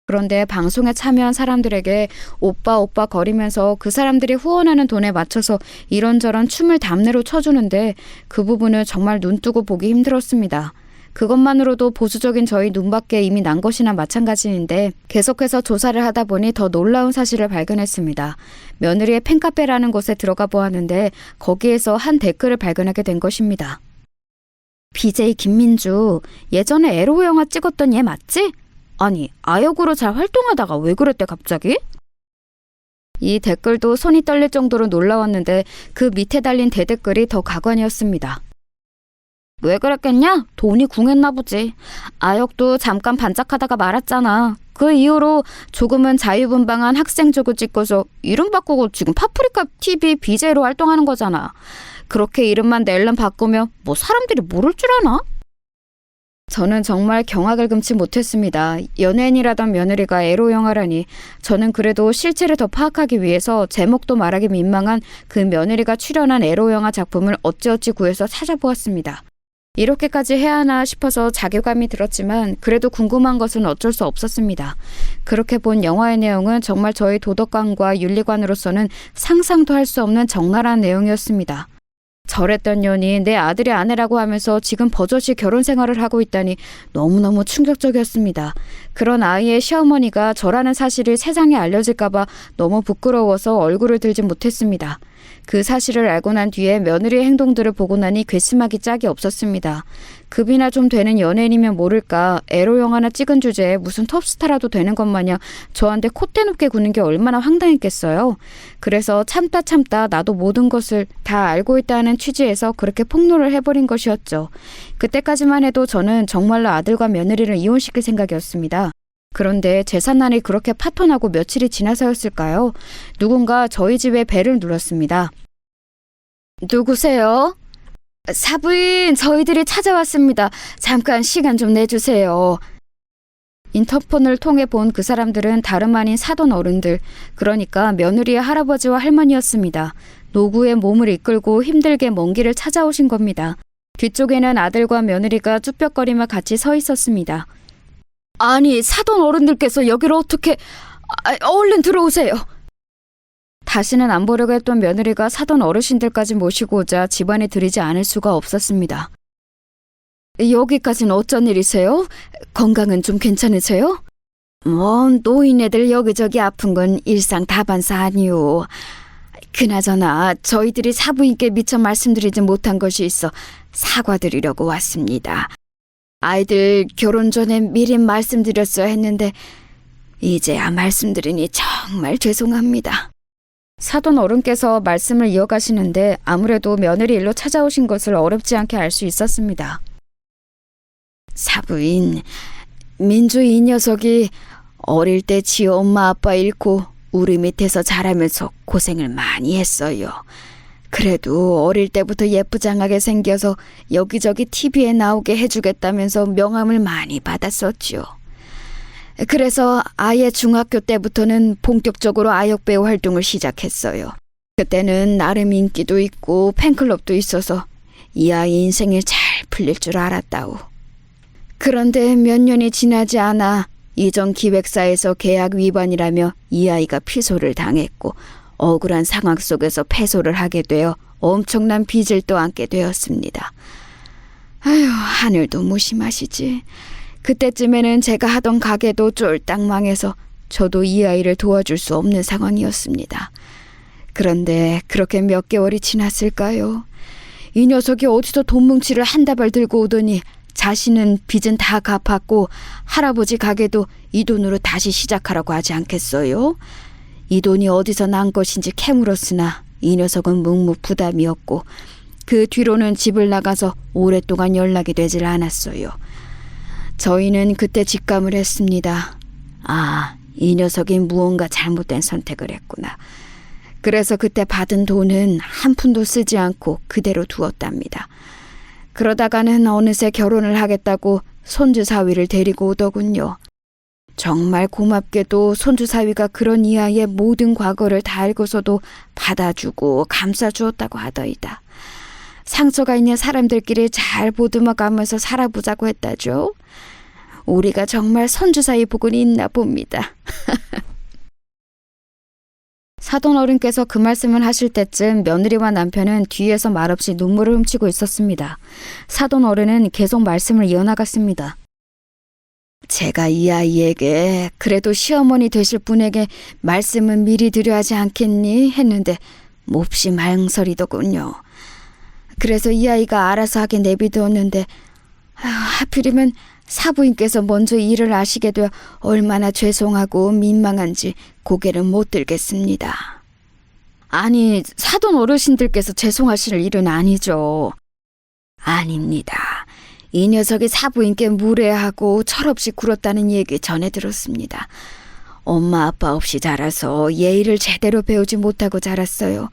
그런데 방송에 참여한 사람들에게 오빠 오빠 거리면서 그 사람들이 후원하는 돈에 맞춰서 이런저런 춤을 답례로 춰주는데 그 부분을 정말 눈뜨고 보기 힘들었습니다. 그것만으로도 보수적인 저희 눈밖에 이미 난 것이나 마찬가지인데 계속해서 조사를 하다 보니 더 놀라운 사실을 발견했습니다. 며느리의 팬카페라는 곳에 들어가 보았는데 거기에서 한 댓글을 발견하게 된 것입니다. BJ 김민주, 예전에 에로 영화 찍었던 얘 맞지? 아니, 아역으로 잘 활동하다가 왜 그랬대 갑자기? 이 댓글도 손이 떨릴 정도로 놀라웠는데 그 밑에 달린 대댓글이 더 가관이었습니다. 왜 그랬겠냐? 돈이 궁했나 보지. 아역도 잠깐 반짝하다가 말았잖아. 그 이후로 조금은 자유분방한 학생족을 찍고서 이름 바꾸고 지금 파프리카 TV BJ로 활동하는 거잖아. 그렇게 이름만 낼름 바꾸면 뭐 사람들이 모를 줄 아나? 저는 정말 경악을 금치 못했습니다. 연예인이라던 며느리가 에로 영화라니. 저는 그래도 실체를 더 파악하기 위해서 제목도 말하기 민망한 그 며느리가 출연한 에로 영화 작품을 어찌어찌 구해서 찾아보았습니다. 이렇게까지 해야 하나 싶어서 자괴감이 들었지만 그래도 궁금한 것은 어쩔 수 없었습니다. 그렇게 본 영화의 내용은 정말 저희 도덕관과 윤리관으로서는 상상도 할 수 없는 적나라한 내용이었습니다. 절했던 년이 내 아들의 아내라고 하면서 지금 버젓이 결혼 생활을 하고 있다니 너무너무 충격적이었습니다. 그런 아이의 시어머니가 저라는 사실이 세상에 알려질까봐 너무 부끄러워서 얼굴을 들지 못했습니다. 그 사실을 알고 난 뒤에 며느리의 행동들을 보고 나니 괘씸하기 짝이 없었습니다. 급이나 좀 되는 연예인이면 모를까 에로 영화나 찍은 주제에 무슨 톱스타라도 되는 것 마냥 저한테 콧대 높게 구는 게 얼마나 황당했겠어요. 그래서 참다 나도 모든 것을 다 알고 있다는 취지에서 그렇게 폭로를 해버린 것이었죠. 그때까지만 해도 저는 정말로 아들과 며느리를 이혼시킬 생각이었습니다. 그런데 제삿날이 그렇게 파토나고 며칠이 지나서였을까요? 누군가 저희 집에 벨을 눌렀습니다. 누구세요? 사부인, 저희들이 찾아왔습니다. 잠깐 시간 좀 내주세요. 인터폰을 통해 본 그 사람들은 다름 아닌 사돈 어른들, 그러니까 며느리의 할아버지와 할머니였습니다. 노구의 몸을 이끌고 힘들게 먼 길을 찾아오신 겁니다. 뒤쪽에는 아들과 며느리가 쭈뼛거리며 같이 서 있었습니다. 아니, 사돈 어른들께서 여기를 어떻게... 얼른 들어오세요. 다시는 안 보려고 했던 며느리가 사돈 어르신들까지 모시고 오자 집안에 들이지 않을 수가 없었습니다. 여기까지는 어쩐 일이세요? 건강은 좀 괜찮으세요? 노인네들 여기저기 아픈 건 일상 다반사 아니오. 그나저나 저희들이 사부인께 미처 말씀드리지 못한 것이 있어 사과드리려고 왔습니다. 아이들 결혼 전에 미리 말씀드렸어야 했는데 이제야 말씀드리니 정말 죄송합니다. 사돈 어른께서 말씀을 이어가시는데 아무래도 며느리 일로 찾아오신 것을 어렵지 않게 알 수 있었습니다. 사부인, 민주 이 녀석이 어릴 때 지 엄마 아빠 잃고 우리 밑에서 자라면서 고생을 많이 했어요. 그래도 어릴 때부터 예쁘장하게 생겨서 여기저기 TV에 나오게 해주겠다면서 명함을 많이 받았었죠. 그래서 아예 중학교 때부터는 본격적으로 아역 배우 활동을 시작했어요. 그때는 나름 인기도 있고 팬클럽도 있어서 이 아이 인생이 잘 풀릴 줄 알았다오. 그런데 몇 년이 지나지 않아 이전 기획사에서 계약 위반이라며 이 아이가 피소를 당했고 억울한 상황 속에서 패소를 하게 되어 엄청난 빚을 또 안게 되었습니다. 아휴, 하늘도 무심하시지. 그때쯤에는 제가 하던 가게도 쫄딱 망해서 저도 이 아이를 도와줄 수 없는 상황이었습니다. 그런데 그렇게 몇 개월이 지났을까요? 이 녀석이 어디서 돈 뭉치를 한 다발 들고 오더니 자신은 빚은 다 갚았고 할아버지 가게도 이 돈으로 다시 시작하라고 하지 않겠어요? 이 돈이 어디서 난 것인지 캐물었으나 이 녀석은 묵묵부담이었고 그 뒤로는 집을 나가서 오랫동안 연락이 되질 않았어요. 저희는 그때 직감을 했습니다. 아, 이 녀석이 무언가 잘못된 선택을 했구나. 그래서 그때 받은 돈은 한 푼도 쓰지 않고 그대로 두었답니다. 그러다가는 어느새 결혼을 하겠다고 손주 사위를 데리고 오더군요. 정말 고맙게도 손주 사위가 그런 이 아이의 모든 과거를 다 알고서도 받아주고 감싸주었다고 하더이다. 상처가 있는 사람들끼리 잘 보듬어가면서 살아보자고 했다죠. 우리가 정말 손주 사위 복은 있나 봅니다. 사돈 어른께서 그 말씀을 하실 때쯤 며느리와 남편은 뒤에서 말없이 눈물을 훔치고 있었습니다. 사돈 어른은 계속 말씀을 이어나갔습니다. 제가 이 아이에게 그래도 시어머니 되실 분에게 말씀은 미리 드려야 하지 않겠니? 했는데 몹시 망설이더군요. 그래서 이 아이가 알아서 하게 내비두었는데 하필이면 사부인께서 먼저 일을 아시게 되어 얼마나 죄송하고 민망한지 고개를 못 들겠습니다. 아니, 사돈 어르신들께서 죄송하실 일은 아니죠. 아닙니다. 이 녀석이 사부인께 무례하고 철없이 굴었다는 얘기 전해 들었습니다. 엄마 아빠 없이 자라서 예의를 제대로 배우지 못하고 자랐어요.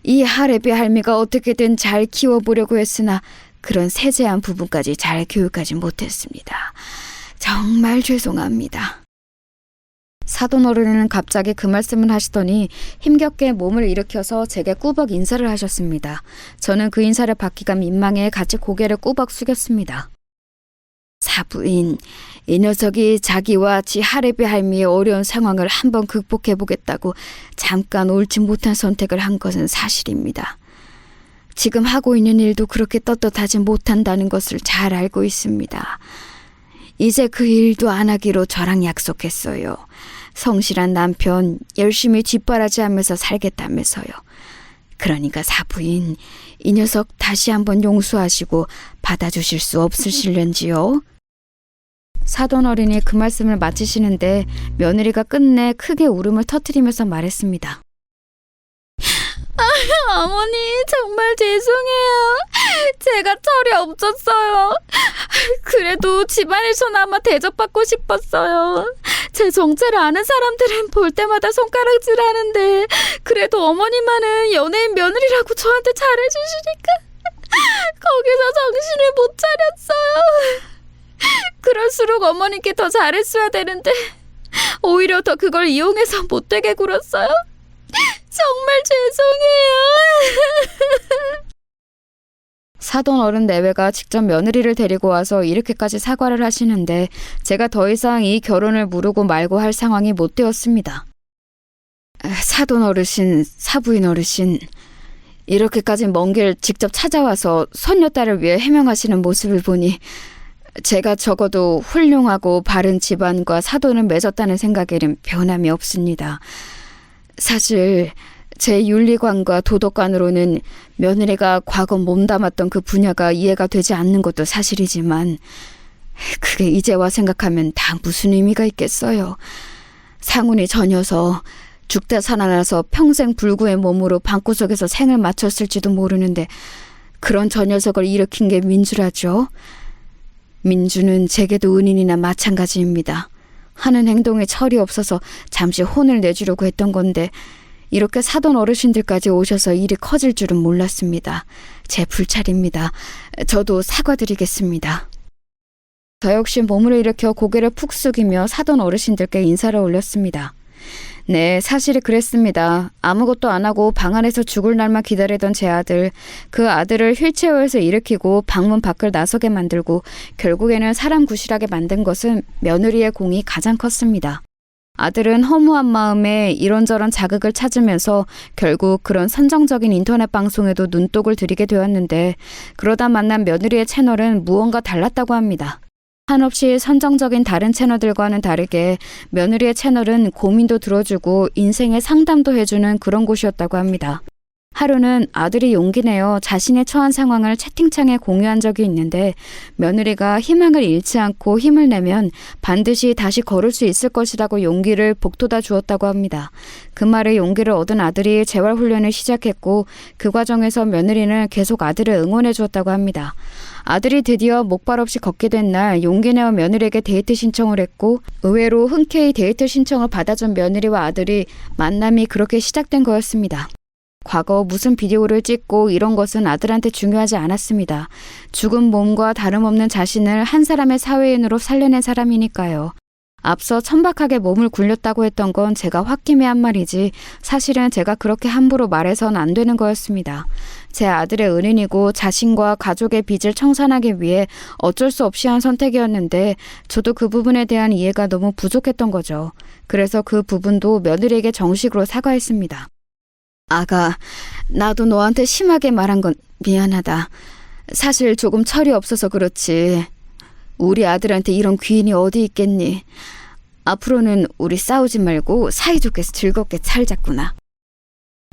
이 할애비 할미가 어떻게든 잘 키워보려고 했으나 그런 세세한 부분까지 잘 교육하지 못했습니다. 정말 죄송합니다. 사돈 어른은 갑자기 그 말씀을 하시더니 힘겹게 몸을 일으켜서 제게 꾸벅 인사를 하셨습니다. 저는 그 인사를 받기가 민망해 같이 고개를 꾸벅 숙였습니다. 사부인, 이 녀석이 자기와 지 할애비 할미의 어려운 상황을 한번 극복해보겠다고 잠깐 옳지 못한 선택을 한 것은 사실입니다. 지금 하고 있는 일도 그렇게 떳떳하지 못한다는 것을 잘 알고 있습니다. 이제 그 일도 안 하기로 저랑 약속했어요. 성실한 남편 열심히 뒷바라지하면서 살겠다면서요. 그러니까 사부인, 이 녀석 다시 한번 용서하시고 받아주실 수 없으실런지요? 사돈 어린이 그 말씀을 마치시는데 며느리가 끝내 크게 울음을 터뜨리면서 말했습니다. 어머니, 정말 죄송해요. 제가 철이 없었어요. 그래도 집안에서나마 대접받고 싶었어요. 제 정체를 아는 사람들은 볼 때마다 손가락질하는데 그래도 어머니만은 연예인 며느리라고 저한테 잘해주시니까 거기서 정신을 못 차렸어요. 그럴수록 어머니께 더 잘했어야 되는데 오히려 더 그걸 이용해서 못되게 굴었어요. 정말 죄송해요. 사돈 어른 내외가 직접 며느리를 데리고 와서 이렇게까지 사과를 하시는데 제가 더 이상 이 결혼을 미루고 말고 할 상황이 못 되었습니다. 사돈 어르신, 사부인 어르신, 이렇게까지 먼 길 직접 찾아와서 손녀딸을 위해 해명하시는 모습을 보니 제가 적어도 훌륭하고 바른 집안과 사돈을 맺었다는 생각에는 변함이 없습니다. 사실 제 윤리관과 도덕관으로는 며느리가 과거 몸담았던 그 분야가 이해가 되지 않는 것도 사실이지만 그게 이제와 생각하면 다 무슨 의미가 있겠어요. 상훈이 저 녀석 죽다 살아나서 평생 불구의 몸으로 방구석에서 생을 마쳤을지도 모르는데 그런 저 녀석을 일으킨 게 민주라죠. 민주는 제게도 은인이나 마찬가지입니다. 하는 행동에 철이 없어서 잠시 혼을 내주려고 했던 건데 이렇게 사돈 어르신들까지 오셔서 일이 커질 줄은 몰랐습니다. 제 불찰입니다. 저도 사과드리겠습니다. 저 역시 몸을 일으켜 고개를 푹 숙이며 사돈 어르신들께 인사를 올렸습니다. 네, 사실이 그랬습니다. 아무것도 안 하고 방 안에서 죽을 날만 기다리던 제 아들, 그 아들을 휠체어에서 일으키고 방문 밖을 나서게 만들고 결국에는 사람 구실하게 만든 것은 며느리의 공이 가장 컸습니다. 아들은 허무한 마음에 이런저런 자극을 찾으면서 결국 그런 선정적인 인터넷 방송에도 눈독을 들이게 되었는데 그러다 만난 며느리의 채널은 무언가 달랐다고 합니다. 한없이 선정적인 다른 채널들과는 다르게 며느리의 채널은 고민도 들어주고 인생의 상담도 해주는 그런 곳이었다고 합니다. 하루는 아들이 용기 내어 자신의 처한 상황을 채팅창에 공유한 적이 있는데 며느리가 희망을 잃지 않고 힘을 내면 반드시 다시 걸을 수 있을 것이라고 용기를 북돋아 주었다고 합니다. 그 말에 용기를 얻은 아들이 재활훈련을 시작했고 그 과정에서 며느리는 계속 아들을 응원해 주었다고 합니다. 아들이 드디어 목발 없이 걷게 된 날 용기 내어 며느리에게 데이트 신청을 했고 의외로 흔쾌히 데이트 신청을 받아준 며느리와 아들이 만남이 그렇게 시작된 거였습니다. 과거 무슨 비디오를 찍고 이런 것은 아들한테 중요하지 않았습니다. 죽은 몸과 다름없는 자신을 한 사람의 사회인으로 살려낸 사람이니까요. 앞서 천박하게 몸을 굴렸다고 했던 건 제가 홧김에 한 말이지 사실은 제가 그렇게 함부로 말해선 안 되는 거였습니다. 제 아들의 은인이고 자신과 가족의 빚을 청산하기 위해 어쩔 수 없이 한 선택이었는데 저도 그 부분에 대한 이해가 너무 부족했던 거죠. 그래서 그 부분도 며느리에게 정식으로 사과했습니다. 아가, 나도 너한테 심하게 말한 건 미안하다. 사실 조금 철이 없어서 그렇지. 우리 아들한테 이런 귀인이 어디 있겠니? 앞으로는 우리 싸우지 말고 사이좋게 즐겁게 살자꾸나.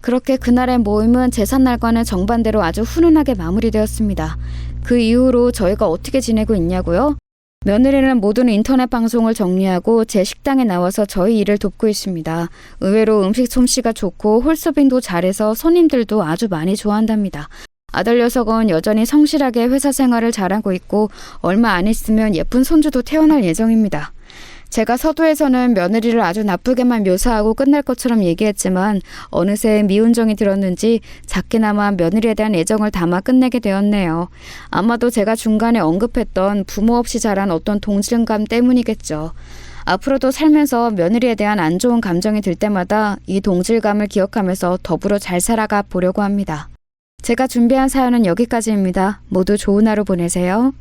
그렇게 그날의 모임은 제삿날과는 정반대로 아주 훈훈하게 마무리되었습니다. 그 이후로 저희가 어떻게 지내고 있냐고요? 며느리는 모든 인터넷 방송을 정리하고 제 식당에 나와서 저희 일을 돕고 있습니다. 의외로 음식 솜씨가 좋고 홀서빙도 잘해서 손님들도 아주 많이 좋아한답니다. 아들 녀석은 여전히 성실하게 회사 생활을 잘하고 있고 얼마 안 있으면 예쁜 손주도 태어날 예정입니다. 제가 서두에서는 며느리를 아주 나쁘게만 묘사하고 끝날 것처럼 얘기했지만 어느새 미운정이 들었는지 작게나마 며느리에 대한 애정을 담아 끝내게 되었네요. 아마도 제가 중간에 언급했던 부모 없이 자란 어떤 동질감 때문이겠죠. 앞으로도 살면서 며느리에 대한 안 좋은 감정이 들 때마다 이 동질감을 기억하면서 더불어 잘 살아가 보려고 합니다. 제가 준비한 사연은 여기까지입니다. 모두 좋은 하루 보내세요.